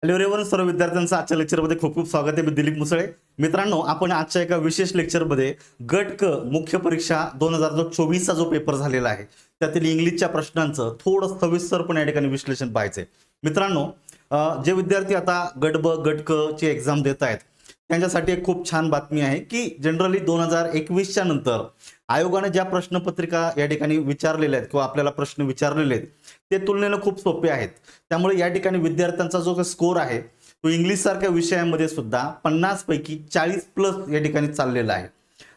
Hello everyone, सर्व विद्यार्थ्यांचं आजच्या लेक्चरमध्ये खूप खूप स्वागत आहे. मी दिलीप मुसळे. मित्रांनो, आपण आजच्या एका विशेष लेक्चरमध्ये गट क मुख्य परीक्षा 2024 चा जो पेपर झालेला आहे त्यातील इंग्लिशच्या प्रश्नांचं थोडं सविस्तरपणे या ठिकाणी विश्लेषण पाहायचंय. मित्रांनो, जे विद्यार्थी आता गट ब गट क ची एक्झाम देत आहेत त्यांच्यासाठी एक खूप छान बातमी आहे की जनरली 2021 च्या नंतर आयोगाने ज्या प्रश्नपत्रिका या ठिकाणी विचारलेल्या आहेत किंवा आपल्याला प्रश्न विचारलेले आहेत ते तुलनेने खूप सोपे आहेत. त्यामुळे या ठिकाणी विद्यार्थ्यांचा जो स्कोर आहे तो इंग्लिश सारख्या विषयामध्ये सुद्धा 50 पैकी 40+ या ठिकाणी चाललेला आहे.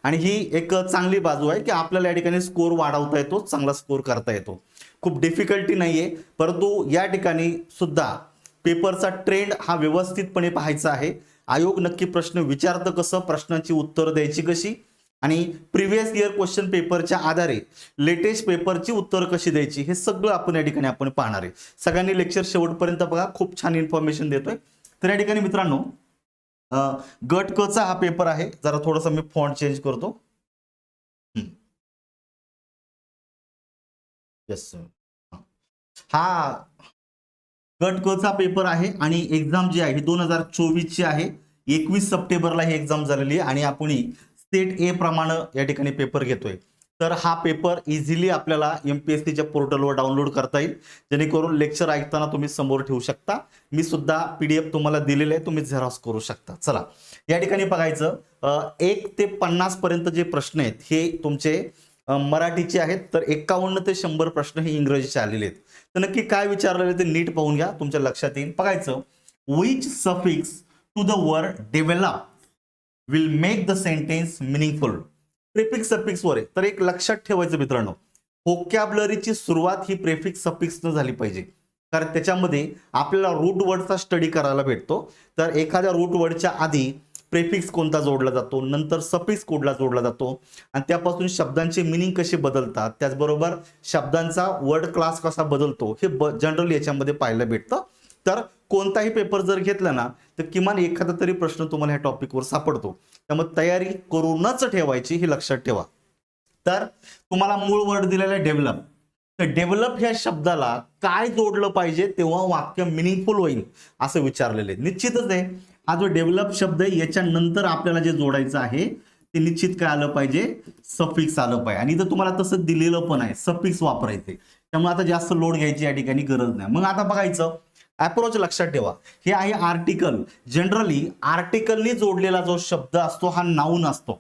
आणि ही एक चांगली बाजू आहे की आपल्याला या ठिकाणी स्कोर वाढवता येतो, चांगला स्कोर करता येतो. खूप डिफिकल्टी नाहीये, परंतु या ठिकाणी सुद्धा पेपरचा ट्रेंड हा व्यवस्थितपणे पाहायचा आहे. आयोग नक्की प्रश्न विचारतं कसं, प्रश्नांची उत्तरं द्यायची कशी आणि प्रिव्हियस इयर क्वेश्चन पेपरच्या आधारे लेटेस्ट पेपरची उत्तर कशी द्यायची हे सगळं आपण या ठिकाणी आपण पाहणार आहे. सगळ्यांनी लेक्चर शेवटपर्यंत बघा, खूप छान इन्फॉर्मेशन देतोय. तर या ठिकाणी मित्रांनो, गट क चा हा पेपर आहे. जरा थोडंसं मी फॉन्ट चेंज करतो. Yes sir. हा गट क चा पेपर आहे आणि एक्झाम जी आहे ही 2024 ची आहे. 21 सप्टेंबरला ही एक्झाम झालेली आहे आणि आपण स्टेट ए प्रमाणे या ठिकाणी पेपर घेतोय. तर हा पेपर इझिली आपल्याला MPSCच्या पोर्टलवर डाउनलोड करता येईल, जेणेकरून लेक्चर ऐकताना तुम्ही समोर ठेवू शकता. मी सुद्धा PDF तुम्हाला दिलेले आहे, तुम्ही झेरॉक्स करू शकता. चला या ठिकाणी बघायचं, 1 ते 50 पर्यंत जे प्रश्न आहेत हे तुमचे मराठीचे आहेत. तर 51 ते 100 प्रश्न हे इंग्रजीचे आलेले आहेत. तर नक्की काय विचारलेले ते नीट पाहून घ्या, तुमच्या लक्षात येईल. बघायचं, which suffix to the word develop will make the sentence meaningful. Prefix suffix वर आहे. तर एक लक्षात ठेवायचं मित्रांनो, व्होकॅब्युलरीची सुरुवात ही प्रेफिक्स सफिक्स न झाली पाहिजे, कारण त्याच्यामध्ये आपल्याला रूट वर्डचा स्टडी करायला भेटतो. तर एखाद्या रूट वर्डच्या आधी प्रेफिक्स कोणता जोडला जातो, नंतर सफिक्स कोडला जोडला जातो आणि त्यापासून शब्दांचे मिनिंग कसे बदलतात, त्याचबरोबर शब्दांचा वर्ड क्लास कसा बदलतो हे जनरली याच्यामध्ये पाहायला भेटतं. तर कोणताही पेपर जर घेतला ना तर किमान एखादा तरी प्रश्न तुम्हाला ह्या टॉपिकवर सापडतो. त्यामुळे तयारी करूनच ठेवायची, हे लक्षात ठेवा. तर तुम्हाला मूळ वर्ड दिलेला आहे डेव्हलप. तर डेव्हलप ह्या शब्दाला काय जोडलं पाहिजे तेव्हा वाक्य मिनिंगफुल होईल असं विचारलेलं आहे. निश्चितच आहे, हा जो डेव्हलप शब्द आहे याच्यानंतर आपल्याला जे जोडायचं आहे ते निश्चित काय आलं पाहिजे, सफिक्स आलं पाहिजे. आणि इथं तुम्हाला तसं दिलेलं पण आहे, सफिक्स वापरायचे. त्यामुळे आता जास्त लोड घ्यायची या ठिकाणी गरज नाही. मग आता बघायचं, अप्रोच लक्षात ठेवा, हे आहे आर्टिकल. जनरली आर्टिकलनी जोडलेला जो शब्द असतो हा नाऊन असतो,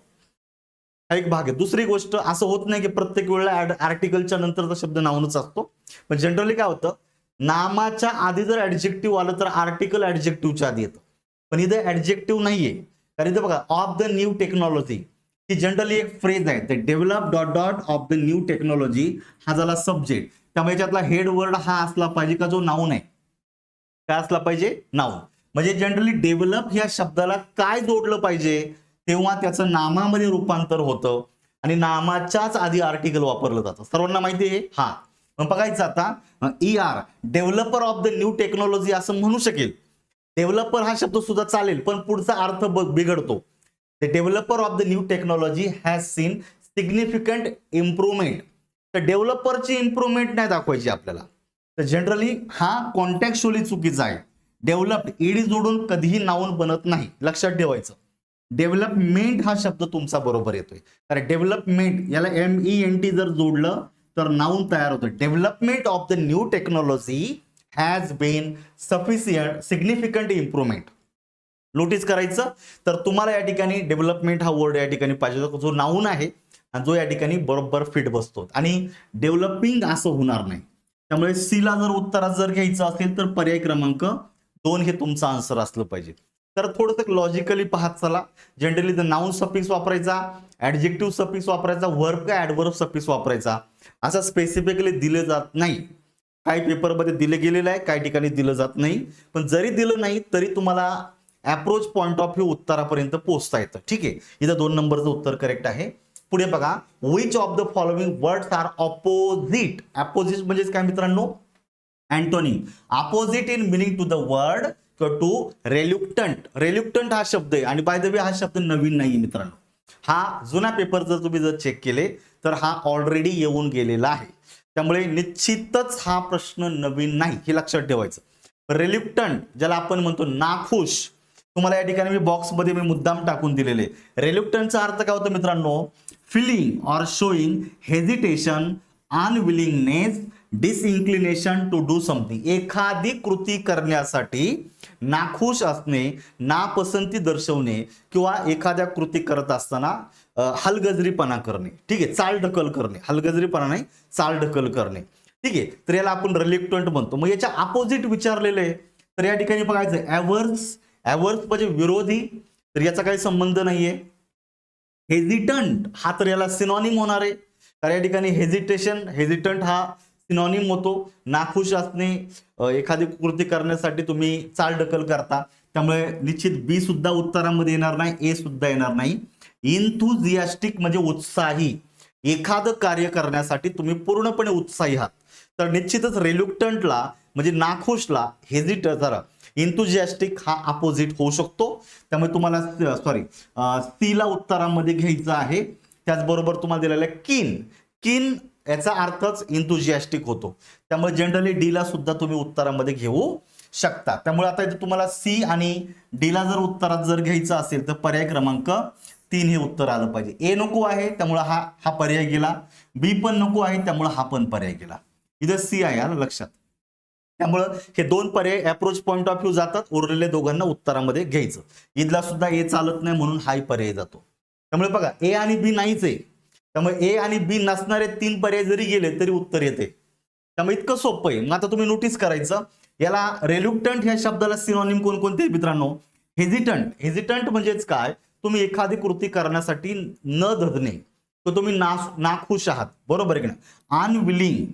हा एक भाग आहे. दुसरी गोष्ट, असं होत नाही की प्रत्येक वेळेला आर्टिकलच्या नंतरचा शब्द नाऊनच असतो. पण जनरली काय होतं, नामाच्या आधी जर ऍडजेक्टिव्ह आलं तर आर्टिकल ऍडजेक्टिव्हच्या आधी येतं. पण इथे ऍडजेक्टिव्ह नाहीये, कारण इथे बघा, of the new technology he generally एक फ्रेज आहे. ते develop dot dot of the new technology हा झाला सब्जेक्ट. त्यामुळे याच्यातला हेड वर्ड हा असला पाहिजे का जो नाऊन आहे, काय असला पाहिजे, नाऊन. म्हणजे जनरली डेव्हलप ह्या शब्दाला काय जोडलं पाहिजे तेव्हा त्याचं नामामध्ये रूपांतर होतं आणि नामाच्याच आधी आर्टिकल वापरलं जातं. सर्वांना माहिती आहे. हा मग बघायचं आता, ER developer of the new technology असं म्हणू शकेल. डेव्हलपर हा शब्द सुद्धा चालेल, पण पुढचा अर्थ बिघडतो. The developer of the new technology has seen significant improvement. तर डेव्हलपरची इम्प्रूव्हमेंट नाही दाखवायची आपल्याला. तर जनरली हा कॉन्टेक्स्चुअली चुकीचा आहे. डेव्हलप्ड ईडी जोडून कधीही नाऊन बनत नाही, लक्षात ठेवायचं. डेव्हलपमेंट हा शब्द तुमचा बरोबर येतोय, कारण डेव्हलपमेंट याला MENT जर जोडलं तर नाऊन तयार होतं. Development of the new technology has been sufficient significant improvement. Notice करायचं. तर तुम्हाला या ठिकाणी डेव्हलपमेंट हा वर्ड या ठिकाणी पाहिजे, जो नाऊन आहे आणि जो या ठिकाणी बरोबर फिट बसतो. आणि डेव्हलपिंग असं होणार नाही. त्यामुळे सीला जर उत्तरात जर घ्यायचं असेल तर पर्याय क्रमांक 2 हे तुमचं आन्सर असलं पाहिजे. तर थोडंसं लॉजिकली पाहत चला. जनरली द नाऊन सफिक्स वापरायचा, ऍडजेक्टिव्ह सफिक्स वापरायचा, वर्ब का ऍडवर्ब सफिक्स वापरायचा, असं स्पेसिफिकली दिलं जात नाही. काही पेपरमध्ये दिलं गेलेलं आहे, काही ठिकाणी दिलं जात नाही. पण जरी दिलं नाही तरी तुम्हाला अप्रोच पॉइंट ऑफ व्ह्यू उत्तरापर्यंत पोहोचता येतं. ठीक आहे, इथं 2 नंबरचं उत्तर करेक्ट आहे. पुढे बघा, which of the following words are opposite. Opposite म्हणजे काय मित्रांनो, antonym. Opposite in meaning to the word to reluctant. Reluctant हा शब्द आहे आणि बाय द वे हा शब्द नवीन नाही मित्रांनो. हा जुना पेपर जर तुम्ही जर चेक केले तर हा ऑलरेडी येऊन गेलेला आहे. त्यामुळे निश्चितच हा प्रश्न नवीन नाही, हे लक्षात ठेवायचं. रेल्युक्टंट ज्याला आपण म्हणतो नाखुश, तुम्हाला या ठिकाणी मी बॉक्समध्ये मी मुद्दाम टाकून दिलेले. रेल्युक्टंटचा अर्थ काय होतो मित्रांनो? Feeling or showing hesitation, unwillingness, disinclination to do something. एखादी कृती करण्यासाठी नाखुश असणे, नापसंती दर्शवणे किंवा एखाद्या कृती करत असताना हलगजरीपणा करणे. ठीक आहे, चालढकल करणे. हलगजरीपणा नाही, चालढकल करणे. ठीक आहे, तर याला आपण रेल्युक्टंट म्हणतो. मग याच्या अपोजिट विचारलेलं आहे, तर या ठिकाणी बघायचं ॲव्हर्स. ॲव्हर्स म्हणजे विरोधी, तर याचा काही संबंध नाहीये. हेजिटंट हा तर याला सिनॉनिम होणार आहे, तर या ठिकाणी हेजिटंट हा सिनॉनिम होतो. नाखुश असणे, एखादी कृती करण्यासाठी तुम्ही चालढकल करता, त्यामुळे निश्चित बी सुद्धा उत्तरामध्ये येणार नाही, ए सुद्धा येणार नाही. इन्थुझियास्टिक म्हणजे उत्साही, एखादं कार्य करण्यासाठी तुम्ही पूर्णपणे उत्साही आहात, तर निश्चितच रेल्युक्टंटला म्हणजे नाखुशला इन्थुझियास्टिक हा अपोजिट होऊ शकतो. त्यामुळे तुम्हाला सी ला उत्तरामध्ये घ्यायचं आहे. त्याचबरोबर तुम्हाला दिलेलं आहे किन याचा अर्थच इन्थुझियास्टिक होतो, त्यामुळे जनरली डी ला सुद्धा तुम्ही उत्तरामध्ये घेऊ शकता. त्यामुळे आता इथे तुम्हाला सी आणि डी ला जर उत्तरात जर घ्यायचं असेल तर पर्याय क्रमांक 3 हे उत्तर आलं पाहिजे. ए नको आहे त्यामुळे हा पर्याय गेला, बी पण नको आहे त्यामुळे हा पण पर्याय गेला. इथं सी आहे, आलं लक्षात. त्यामुळं हे दोन पर्याय अप्रोच पॉइंट ऑफ व्ह्यू जातात, उरलेले दोघांना उत्तरामध्ये घ्यायचं. इथला सुद्धा ए चालत नाही म्हणून हाही पर्याय जातो. त्यामुळे बघा ए आणि बी नाहीच आहे, त्यामुळे ए आणि बी नसणारे 3 पर्याय जरी गेले तरी उत्तर येते. त्यामुळे इतकं सोपं आहे. मग आता तुम्ही नोटीस करायचं, याला रेल्युक्टंट ह्या शब्दाला सिनॉनिम कोणकोणते मित्रांनो? हेजिटंट म्हणजेच काय? तुम्ही एखादी कृती करण्यासाठी न धजणे, तर तुम्ही नाखुश आहात, बरोबर आहे की नाही. अनविलिंग,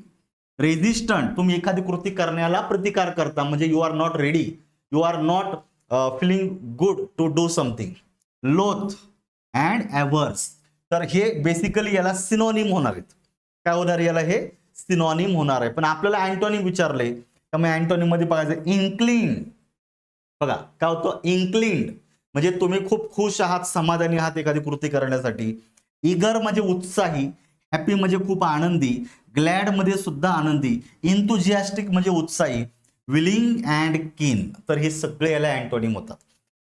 रेजिस्टंट, तुम्ही एखादी कृती करण्याला प्रतिकार करता, म्हणजे you are not ready, you are not feeling good to do something. Loath and averse, तर हे बेसिकली याला सिनॉनिम होणार आहेत. काय होणार याला? हे सिनॉनिम होणार आहे. पण आपल्याला अँटोनिम विचारले, त्यामुळे अँटोनिम मध्ये बघायचं इन्क्लिन. बघा काय होतं? इन्क्लिन्ड म्हणजे तुम्ही खूप खुश आहात, समाधानी आहात एखादी कृती करण्यासाठी. इगर म्हणजे उत्साही, हॅपी म्हणजे खूप आनंदी, ग्लॅड मध्ये सुद्धा आनंदी, इन्थुझियास्टिक म्हणजे उत्साही, विलिंग अँड कीन, तर हे सगळे याला अँटोनिम होतात.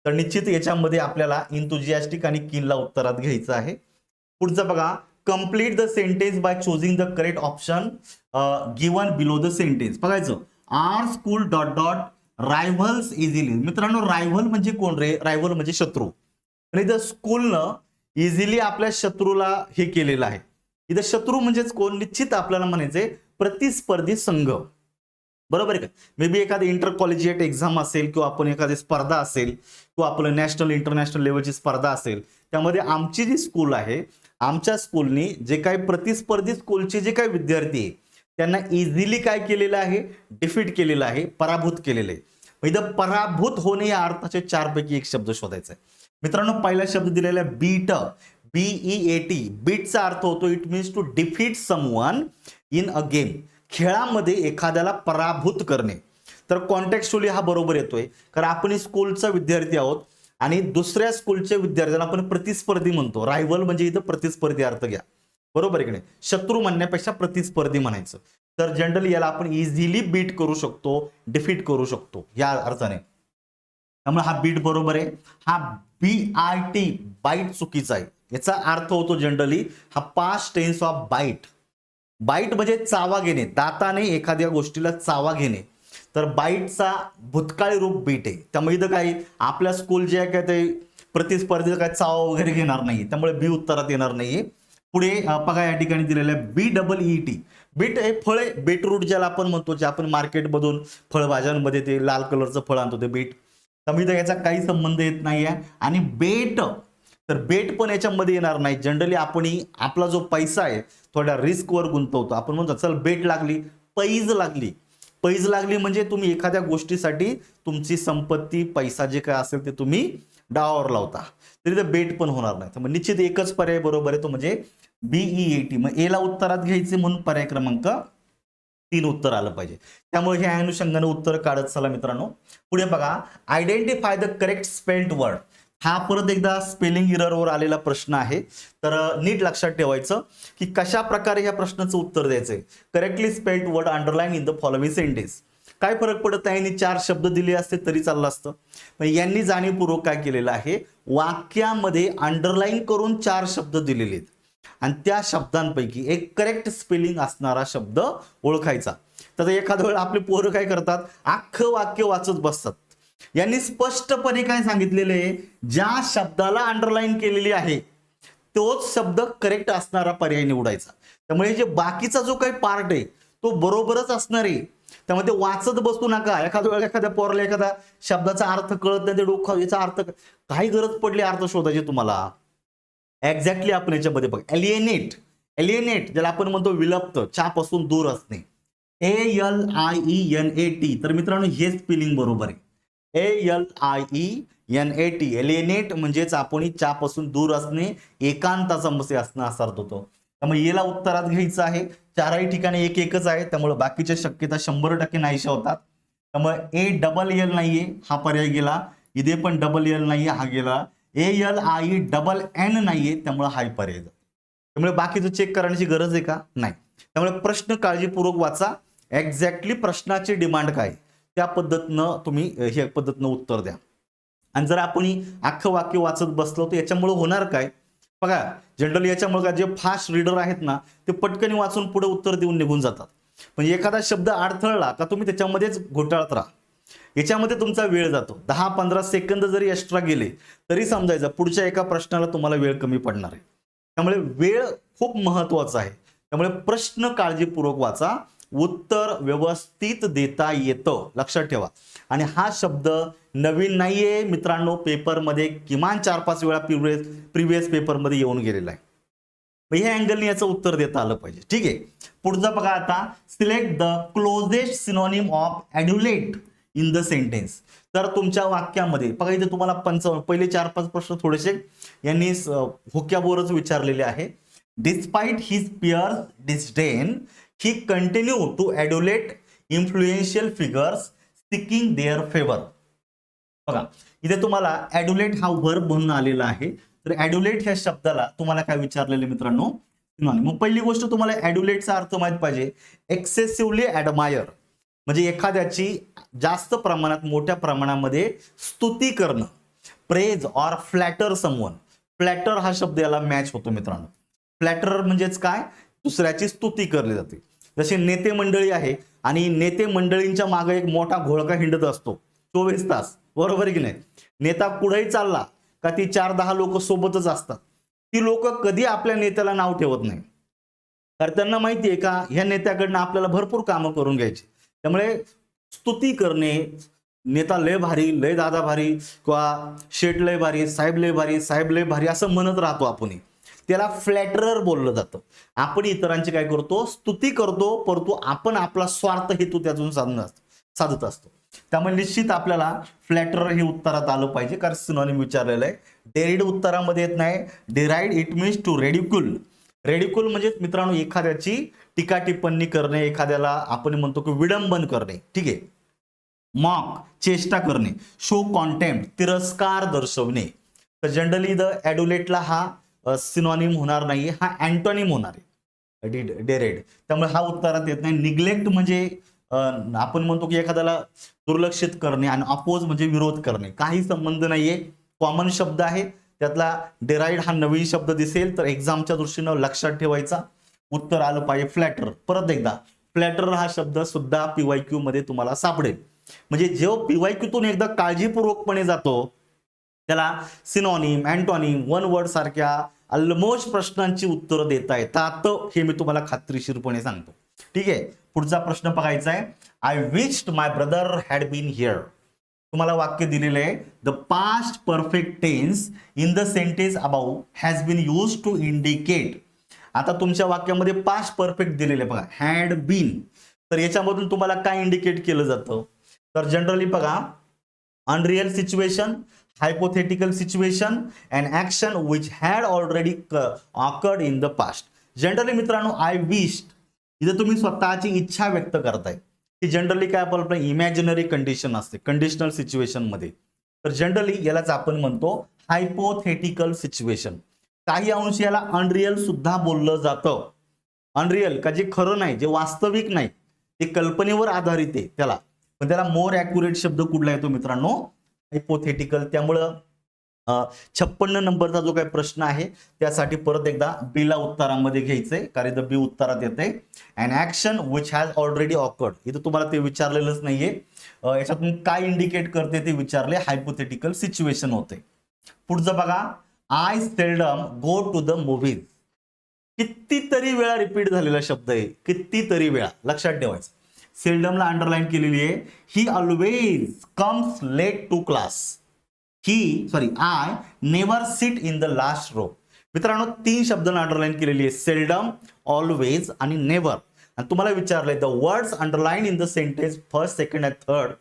तर निश्चित याच्यामध्ये आपल्याला इन्थुझियास्टिक आणि कीनला उत्तरात घ्यायचं आहे. पुढचं बघा, complete the sentence by choosing the correct option given below the sentence. बघायचं, are school dot dot rivals easily. मित्रांनो रायव्हल म्हणजे कोण रे? रायव्हल म्हणजे शत्रू. आणि इथं स्कूलनं इझिली आपल्या शत्रूला हे केलेलं आहे. इथं शत्रू म्हणजेच कोण? निश्चित आपल्याला म्हणायचंय प्रतिस्पर्धी संघ, बरोबर आहे का? मे बी एखादी इंटर कॉलेजिएट एक्झाम असेल किंवा आपण एखादी स्पर्धा असेल किंवा आपलं नॅशनल इंटरनॅशनल लेवलची स्पर्धा असेल, त्यामध्ये आमची जी स्कूल आहे, आमच्या स्कूलनी जे काही प्रतिस्पर्धी स्कूलचे जे काही विद्यार्थी आहे त्यांना इझिली काय केलेलं आहे? डिफीट केलेलं आहे, पराभूत केलेलं आहे. इथं पराभूत होणे या अर्थाचे 4 पैकी एक शब्द शोधायचा आहे. मित्रांनो पहिला शब्द दिलेला आहे बीट, BEAT. बीटचा अर्थ होतो it means to defeat someone in a game, खेळामध्ये एखाद्याला पराभूत करणे. तर कॉन्टेक्स्चुअली हा बरोबर येतोय, कारण आपण स्कूलचा विद्यार्थी आहोत आणि दुसऱ्या स्कूलच्या विद्यार्थ्यांना आपण प्रतिस्पर्धी म्हणतो. रायव्हल म्हणजे इथं प्रतिस्पर्धी अर्थ घ्या, बरोबर आहे की नाही? शत्रू म्हणण्यापेक्षा प्रतिस्पर्धी म्हणायचं. तर जनरली याला आपण इझिली बीट करू शकतो, डिफीट करू शकतो या अर्थाने. त्यामुळे हा बीट बरोबर आहे. हा BIT बाईट चुकीचा आहे. याचा अर्थ होतो जनरली हा past tense of bite. Bite म्हणजे चावा घेणे, दाताने एखाद्या गोष्टीला चावा घेणे. तर बाईटचा भूतकाळी रूप बीट आहे. त्यामुळे इथं काही आपल्या स्कूल जे आहे काय ते प्रतिस्पर्धीचा काय चावा वगैरे घेणार नाही, त्यामुळे बी उत्तरात येणार नाहीये. पुढे बघा या ठिकाणी दिलेलं आहे BEET. बीट हे फळ आहे, बीटरूट ज्याला आपण म्हणतो, जे आपण मार्केटमधून फळभाज्यांमध्ये ते लाल कलरचं फळ आणतो ते बीट. त्यामुळे याचा काही संबंध येत नाहीये. आणि बेट, तर बेट पण याच्यामध्ये येणार नाही. जनरली आपण आपला जो पैसा आहे थोड्या रिस्कवर गुंतवतो. आपण म्हणतो चल बेट लागली, पैज लागली. पैज लागली म्हणजे तुम्ही एखाद्या गोष्टीसाठी तुमची संपत्ती, पैसा जे काय असेल ते तुम्ही डावावर लावता, तरी ते बेट पण होणार नाही. त्यामुळे निश्चित एकच पर्याय बरोबर आहे, तो म्हणजे BEAT. मग एला उत्तरात घ्यायचे म्हणून पर्याय क्रमांक 3 उत्तर आलं पाहिजे. त्यामुळे हे अनुषंगाने उत्तर काढत चला मित्रांनो. पुढे बघा, identify the correct spelled word. हा परत एकदा स्पेलिंग इररवर आलेला प्रश्न आहे, तर नीट लक्षात ठेवायचं की कशा प्रकारे ह्या प्रश्नाचं उत्तर द्यायचंय. Correctly spelled word underline in the following sentence. काय फरक पडत नाही, यांनी 4 शब्द दिले असते तरी चाललं असतं. पण यांनी जाणीवपूर्वक काय केलेलं आहे, वाक्यामध्ये अंडरलाईन करून 4 शब्द दिलेले आहेत आणि त्या शब्दांपैकी एक करेक्ट स्पेलिंग असणारा शब्द ओळखायचा. तर एखाद्या वेळेला आपले पोरं काय करतात, अख्खं वाक्य वाचत बसतात. यांनी स्पष्टपणे काय सांगितलेलं आहे, ज्या शब्दाला अंडरलाईन केलेली आहे तोच शब्द करेक्ट असणारा पर्याय निवडायचा. त्यामुळे जे बाकीचा जो काही पार्ट आहे तो बरोबरच असणार आहे. त्यामुळे ते वाचत बसू नका. एखाद्या वेळेला एखाद्या पोराला एखादा शब्दाचा अर्थ कळत नाही, ते डोकं याचा अर्थ काही गरज पडली अर्थ शोधायची तुम्हाला, एक्झॅक्टली आपण याच्यामध्ये बघ, एलिएनेट, एलिएनेट ज्याला आपण म्हणतो विलप्त, च्यापासून दूर असणे, ALIENAT. तर मित्रांनो हे स्पेलिंग बरोबर आहे, ALIENAT. एलिएनेट म्हणजेच आपण च्यापासून दूर असणे, एकांताचा मसे असणं असा अर्थ होतो. त्यामुळे याला उत्तरात घ्यायचं आहे. चारही ठिकाणी एक एकच आहे, त्यामुळे बाकीच्या शक्यता 100% नाहीशा होतात. त्यामुळे ALL नाहीये हा पर्याय गेला, इथे पण DL नाहीये हा गेला, ALINN नाहीये त्यामुळे हा पर्याय जातो. त्यामुळे बाकीचं चेक करण्याची गरज आहे का, नाही. त्यामुळे प्रश्न काळजीपूर्वक वाचा, एक्झॅक्टली प्रश्नाची डिमांड काय त्या पद्धतीनं तुम्ही हे पद्धतीनं उत्तर द्या. आणि जर आपण अख्खं वाक्य वाचत बसलो तर याच्यामुळे होणार काय बघा, जनरली याच्यामुळे जे फास्ट रीडर आहेत ना ते पटकन वाचून पुढे उत्तर देऊन निघून जातात. पण एखादा शब्द अडथळला का तुम्ही त्याच्यामध्येच घोटाळत राहा, याच्यामध्ये तुमचा वेळ जातो. 10-15 सेकंद जरी एक्स्ट्रा गेले तरी समजायचं पुढच्या एका प्रश्नाला तुम्हाला वेळ कमी पडणार आहे. त्यामुळे वेळ खूप महत्वाचा आहे. त्यामुळे प्रश्न काळजीपूर्वक वाचा, उत्तर व्यवस्थित देता येतं लक्षात ठेवा. आणि हा शब्द नवीन नाहीये मित्रांनो, पेपरमध्ये किमान 4-5 वेळा प्रिव्हियस पेपरमध्ये येऊन गेलेला आहे. ह्या अँगलने याचं उत्तर देता आलं पाहिजे. ठीक आहे, पुढचा बघा आता, select the closest synonym of adulate in the sentence. तर तुमच्या वाक्यामध्ये बघा इथे तुम्हाला पहिले 4-5 प्रश्न थोडेसे यांनी व्होकॅबुलरीच विचारलेले आहे. Despite his peers disdain he continue to adulate influential figures seeking their favour. बघा इथे तुम्हाला एड्युलेट हा वर्ब म्हणून आलेला आहे. तर एड्युलेट ह्या शब्दाला तुम्हाला काय विचारलेले मित्रांनो, मग पहिली गोष्ट तुम्हाला एड्युलेटचा अर्थ माहित पाहिजे. एक्सेसिव्हली ॲडमायर म्हणजे एखाद्याची जास्त प्रमाणात मोठ्या प्रमाणामध्ये स्तुती करणं, praise or flatter someone. Flatter हा शब्द याला मॅच होतो मित्रांनो. फ्लॅटर म्हणजेच काय, दुसऱ्याची स्तुती करली जाते. जसे नेते मंडळी आहे आणि नेते मंडळींच्या मागे एक मोठा घोळका हिंडत असतो 24 तास, बरोबर की नाही. नेता कुठेही चालला का ती 4-10 लोक सोबतच असतात. ती लोक कधी आपल्या नेत्याला नाव ठेवत नाही, कारण त्यांना माहिती आहे का ह्या नेत्याकडनं आपल्याला भरपूर कामं करून घ्यायची. त्यामुळे स्तुती करणे, नेता लय भारी, लय दादा भारी, किंवा शेठ लय भारी, साहेब लय भारी, साहेब लय भारी असं म्हणत राहतो आपण, त्याला फ्लॅटरर बोललं जातं. आपण इतरांची काय करतो, स्तुती करतो, परंतु आपण आपला स्वार्थ हेतू त्यातून साधत असतो. त्यामुळे निश्चित आपल्याला फ्लॅटरर हे उत्तरात आलं पाहिजे, कारण सिनोनिम विचारलेलं आहे. डेरिड उत्तरामध्ये येत नाही. Deride it means to ridicule. Ridicule म्हणजे मित्रांनो एखाद्याची टीका टिप्पणी करणे, एखाद्याला आपण म्हणतो की विडंबन करणे. ठीक आहे. मॉक चेष्टा करणे, शो कॉन्टेम्प्ट तिरस्कार दर्शवणे. तर जनरली द एड्युलेटला हा सिनोनिम होणार नाही, हा अँटोनिम होणार आहे डेरेड. त्यामुळे हा उत्तरात येत नाही. निग्लेक्ट म्हणजे आपण म्हणतो की एखाद्याला दुर्लक्षित करणे, आणि अपोज म्हणजे विरोध करणे. काही संबंध नाहीये, कॉमन शब्द आहे. त्यातला डेराइड हा नवीन शब्द दिसेल तर एक्झामच्या दृष्टीनं लक्षात ठेवायचा. उत्तर आलं पाहिजे फ्लॅटर. परत एकदा फ्लॅटर हा शब्द सुद्धा PYQ मध्ये तुम्हाला सापडेल. म्हणजे जेव्हा PYQ तून एकदा काळजीपूर्वकपणे जातो त्याला सिनोनिम, अँटोनिम, वन वर्ड सारख्या ऑलमोस्ट प्रश्नांची उत्तरं देता येतात, हे मी तुम्हाला खात्रीशीरपणे सांगतो. ठीक आहे. पुढचा प्रश्न बघायचा आहे. I wished my brother had been here. तुम्हाला वाक्य दिलेलं आहे, the past perfect tense in the sentence above has been used to indicate. आता तुमच्या वाक्यामध्ये पास्ट परफेक्ट दिलेले बघा, हॅड बीन. तर याच्यामधून तुम्हाला काय इंडिकेट केलं जातं, तर जनरली बघा unreal situation, hypothetical situation and action which had already occurred in the past. Generally मित्रांनो आय विश्ड इथे तुम्ही स्वतःची इच्छा व्यक्त करताय, की जनरली काय आपलं इमॅजिनरी कंडिशन असते कंडिशनल सिच्युएशन मध्ये. तर जनरली यालाच आपण म्हणतो हायपोथेटिकल सिच्युएशन. काही अंश याला अनरियल सुद्धा बोललं जातं. अनरियल का जे खरं नाही, जे वास्तविक नाही, ते कल्पनेवर आधारित आहे, त्याला पण त्याला मोर ॲक्युरेट शब्द कुठला येतो मित्रांनो? हायपोथेटिकल. त्यामुळं 56 नंबरचा जो काही प्रश्न आहे त्यासाठी परत एकदा बीला उत्तरामध्ये घ्यायचंय, कारण बी उत्तरात येते and action which has already awkward. इथं तुम्हाला ते विचारलेलंच नाहीये. याच्यातून काय इंडिकेट करते ते विचारले, हायपोथेटिकल सिच्युएशन होते. पुढचं बघा, I seldom go to the movies. कितीतरी वेळा रिपीट झालेला शब्द आहे, कितीतरी वेळा लक्षात ठेवायचं. सेल्डमला अंडरलाईन केलेली आहे. He always comes late to class. I never sit in the last row. मित्रांनो 3 शब्दांना अंडरलाईन केलेली आहे, सेल्डम, ऑलवेज आणि नेव्हर. आणि तुम्हाला विचारलंय the words underline in the sentence first, second and third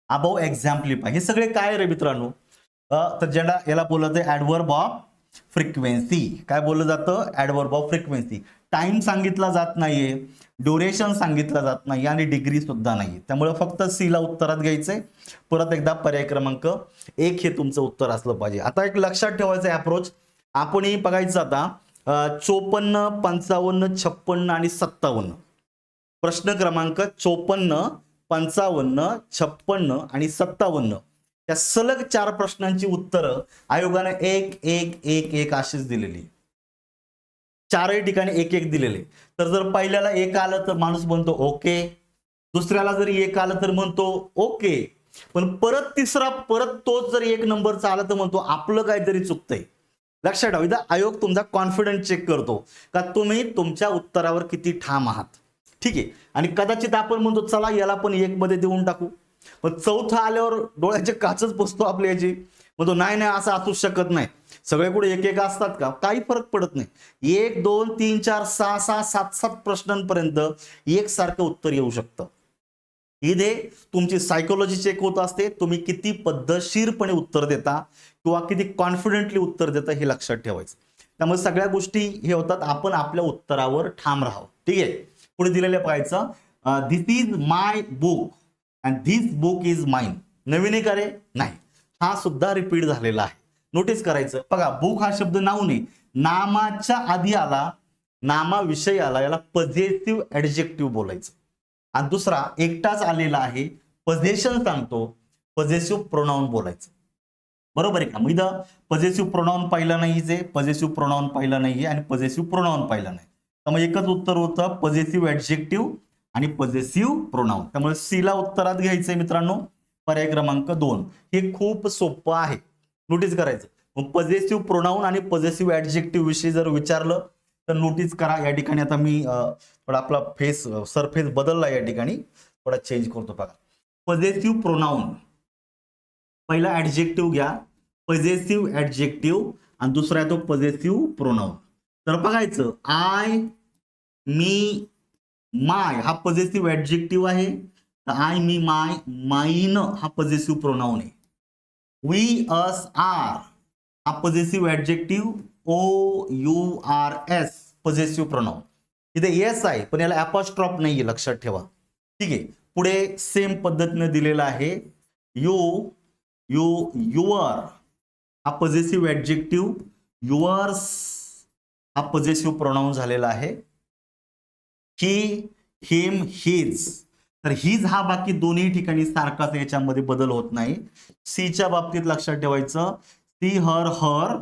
above exemplify. हे सगळे काय रे मित्रांनो? तर ज्याला याला बोलत आहे ऍडव्हर्ब ऑफ फ्रिक्वेन्सी. काय बोललं जातं? Adverb of frequency. टाइम सांगितला जात नाहीये, ड्युरेशन सांगितलं जात नाही आणि डिग्री सुद्धा नाही. त्यामुळे फक्त सी ला उत्तरात घ्यायचंय. परत एकदा पर्याय क्रमांक 1 हे तुमचं उत्तर असलं पाहिजे. आता एक लक्षात ठेवायचं अप्रोच आपणही बघायचं आता 54, 55, 56 आणि 57. प्रश्न क्रमांक 54, 55, 56 आणि 57 या सलग 4 प्रश्नांची उत्तरं आयोगाने 1 1 1 1 अशीच दिलेली. 4ही ठिकाणी 1 1 दिलेले. तर जर पहिल्याला 1 आलं तर माणूस म्हणतो ओके, दुसऱ्याला जरी 1 आलं तर म्हणतो ओके, पण परत तोच जर 1 नंबरचा आला तर म्हणतो आपलं काहीतरी चुकतंय. लक्षात ठेवा, इथं आयोग तुमचा कॉन्फिडन्स चेक करतो का तुम्ही तुमच्या उत्तरावर किती ठाम आहात. ठीक आहे. आणि कदाचित आपण म्हणतो चला याला पण 1 मध्ये देऊन टाकू, पण चौथा आल्यावर डोळ्याचे काचच पुसतो आपल्या याची, म्हणतो नाही नाही असं असू शकत नाही. सगळे कुठे 1 1 असतात का? काही फरक पडत नाही. 1 2 3 4 6 6 7 7 प्रश्नांपर्यंत एकसारखं उत्तर येऊ शकतं. इथे तुमची सायकोलॉजी चेक होत असते, तुम्ही किती पद्धतशीरपणे उत्तर देता किंवा किती कॉन्फिडेंटली उत्तर देता हे लक्षात ठेवायचं. त्यामुळे सगळ्या गोष्टी हे होतात, आपण आपल्या उत्तरावर ठाम राहावं. ठीक आहे. पुढे दिलेलं पाहायचं, this is my book and this book is mine. नवीन आहे का रे? नाही, हा सुद्धा रिपीट झालेला आहे. नोटीस करायचं बघा, बुक हा शब्द नाव नाही, नामाच्या आधी आला, नामाविषयी आला, याला पॉझिटिव्ह ऍडजेक्टिव्ह बोलायचं. आणि दुसरा एकटाच आलेला आहे, पॉझेशन सांगतो, पॉझेसिव्ह प्रोनाउन बोलायचं. बरोबर आहे का? मग इथं पॉझेसिव्ह प्रोनाउन पाहिलं नाहीये, पॉझेसिव्ह प्रोनाउन पाहिलं नाहीये आणि पॉझेसिव्ह प्रोनाउन पाहिलं नाही. त्यामुळे एकच उत्तर होतं, पॉझेसिव्ह ऍडजेक्टिव्ह आणि पॉझेसिव्ह प्रोनाउन. त्यामुळे सी ला उत्तरात घ्यायचंय मित्रांनो, पर्याय क्रमांक 2. हे खूप सोपं आहे, नोटीस करायचं. मग पॉझेसिव्ह प्रोनाउन आणि पॉझेसिव्ह ऍडजेक्टिव्ह विषयी जर विचारलं तर नोटीस करा. या ठिकाणी आता मी थोडा आपला सरफेस बदलला, या ठिकाणी थोडा चेंज करतो. बघा, पॉझेसिव्ह प्रोनाउन पहिला ऍडजेक्टिव्ह घ्या, पॉझेसिव्ह ऍडजेक्टिव्ह, आणि दुसरा आहे तो पॉझेसिव्ह प्रोनाउन. तर बघायचं, आय, मी, माय हा पॉझेसिव्ह ऍडजेक्टिव्ह आहे. आय, मी, माय, माइन हा पॉझेसिव्ह प्रोनाउन आहे. वी, अस, आर हा possessive adjective, O, U, R, S possessive pronoun. इथे एस आहे पण याला अपॉस्ट्रॉफ नाहीये, लक्षात ठेवा. ठीक आहे. पुढे सेम पद्धतीने दिलेला आहे, यू, यू, युअर हा पॉझेसिव्ह ऍडजेक्टिव्ह, युअर्स हा पॉझेसिव्ह प्रोनाउन झालेला आहे. ही, हिम, हिज. तर हिज हा बाकी दोन्ही ठिकाणी सारखाच, याच्यामध्ये बदल होत नाही. सीच्या बाबतीत लक्षात ठेवायचं, सी, हर, हर,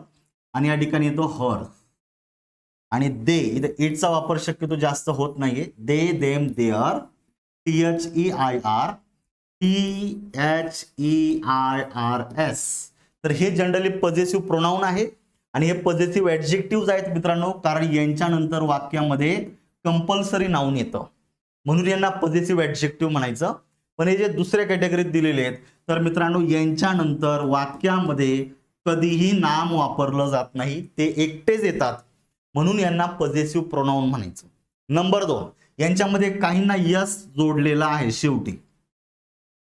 आणि या ठिकाणी येतो हर. आणि दे, इथे इटचा वापर शक्यतो जास्त होत नाहीये. दे, देम, देअर, THEIR, THEIRS. तर हे जनरली पॉझेसिव्ह प्रोनाउन आहे आणि हे पॉझेसिव्ह ऍडजेक्टिव्ह आहेत मित्रांनो, कारण यांच्यानंतर वाक्यामध्ये कंपल्सरी नाउन येतं, म्हणून यांना पॉझेसिव्ह ऍडजेक्टिव्ह म्हणायचं. पण हे जे दुसऱ्या कॅटेगरीत दिलेले आहेत, तर मित्रांनो यांच्यानंतर वाक्यामध्ये कधीही नाम वापरलं जात नाही, ते एकटेच येतात, म्हणून यांना पॉझेसिव्ह प्रोनाउन म्हणायचं. नंबर 2, यांच्यामध्ये काहींना यस जोडलेला आहे शेवटी,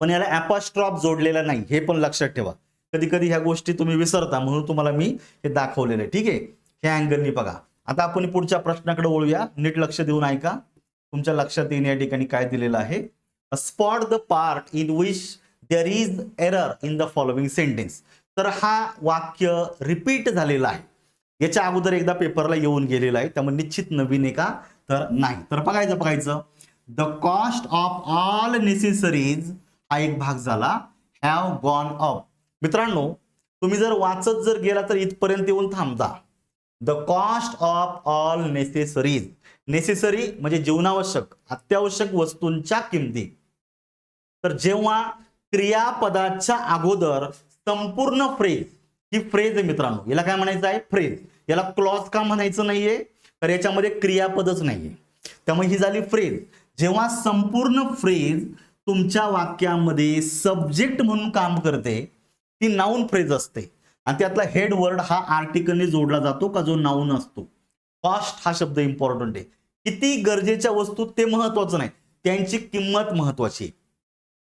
पण याला अपॉस्ट्रॉफ जोडलेला नाही, हे पण लक्षात ठेवा. कधी कधी ह्या गोष्टी तुम्ही विसरता, म्हणून तुम्हाला मी हे दाखवलेलं आहे. ठीक आहे. ह्या अँगलनी बघा. आता आपण पुढच्या प्रश्नाकडे वळूया, नीट लक्ष देऊन ऐका, तुमच्या लक्षात येईल या ठिकाणी काय दिलेलं आहे. Spot the part in which there is error in the following sentence. तर हा वाक्य रिपीट झालेला आहे, याच्या अगोदर एकदा पेपरला येऊन गेलेला आहे, त्यामुळे निश्चित नवीन आहे का? तर नाही. तर बघायचं the cost of all necessaries हा एक भाग झाला, हॅव गॉन अप. मित्रांनो, तुम्ही जर वाचत जर गेला तर इथपर्यंत येऊन थांबता. The cost of all necessaries, necessary म्हणजे जीवनावश्यक अत्यावश्यक वस्तूंच्या किमती. तर जेव्हा क्रियापदाच्या अगोदर संपूर्ण फ्रेज, ही फ्रेज आहे मित्रांनो, याला काय म्हणायचं आहे, फ्रेज. याला क्लॉज का म्हणायचं नाहीये, तर याच्यामध्ये क्रियापदच नाहीये, त्यामुळे ही झाली फ्रेज. जेव्हा संपूर्ण फ्रेज तुमच्या वाक्यामध्ये सब्जेक्ट म्हणून काम करते, ती नाउन फ्रेज असते आणि त्यातला हेड वर्ड हा आर्टिकलने जोडला जातो का जो नाउन असतो. कॉस्ट हा शब्द इम्पॉर्टंट आहे. किती गरजेच्या वस्तू ते महत्वाचं नाही, त्यांची किंमत महत्वाची.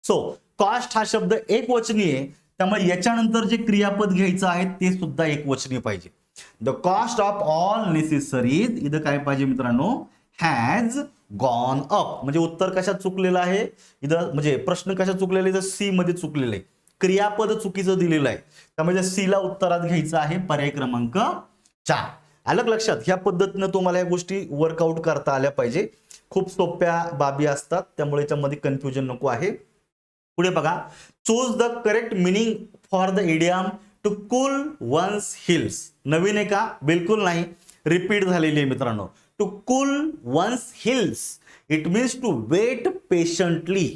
सो कॉस्ट हा शब्द एकवचनी आहे, त्यामुळे याच्यानंतर जे क्रियापद घ्यायचं आहे ते सुद्धा एकवचनी पाहिजे. The cost of all necessaries, इथं काय पाहिजे मित्रांनो, हॅज गॉन अप. म्हणजे उत्तर कशात चुकलेलं आहे इथं, म्हणजे प्रश्न कशात चुकलेला आहे, सी मध्ये चुकलेलं आहे, क्रियापद चुकीचं दिलेलं आहे, त्यामुळे सी ला उत्तरात घ्यायचं आहे पर्याय क्रमांक 4. अलग लक्षात, ह्या पद्धतीनं तुम्हाला या गोष्टी वर्कआउट करता आल्या पाहिजे. खूप सोप्या बाबी असतात, त्यामुळे याच्यामध्ये कन्फ्युजन नको आहे. पुढे बघा, choose the correct meaning for the idiom to cool one's heels. नवीन आहे का, बिलकुल नाही, रिपीट झालेली आहे मित्रांनो. To cool one's heels it means to wait patiently,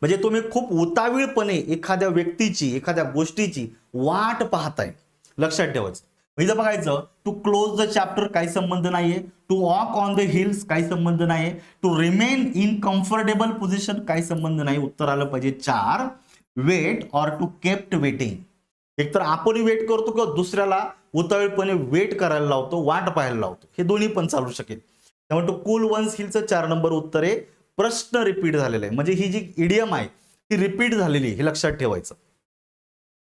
म्हणजे तुम्ही खूप उतावीळपणे एखाद्या व्यक्तीची एखाद्या गोष्टीची वाट पाहताय. लक्षात ठेवायचं. इथं बघायचं, टू क्लोज द चॅप्टर काही संबंध नाहीये, to walk on the hills काही संबंध नाही, to remain in comfortable position काही संबंध नाही. उत्तर आलं पाहिजे 4. Wait or to kept waiting, एकतर आपण वेट करतो किंवा दुसऱ्याला उतावीळपणे वेट करायला लावतो, वाट पाहायला लावतो, हे दोन्ही पण चालू शकेल. त्यामुळे टू कूल वन्स हिलचं 4 नंबर उत्तर आहे. प्रश्न रिपीट झालेला आहे, म्हणजे ही जी इडियम आहे ती रिपीट झालेली आहे, हे लक्षात ठेवायचं.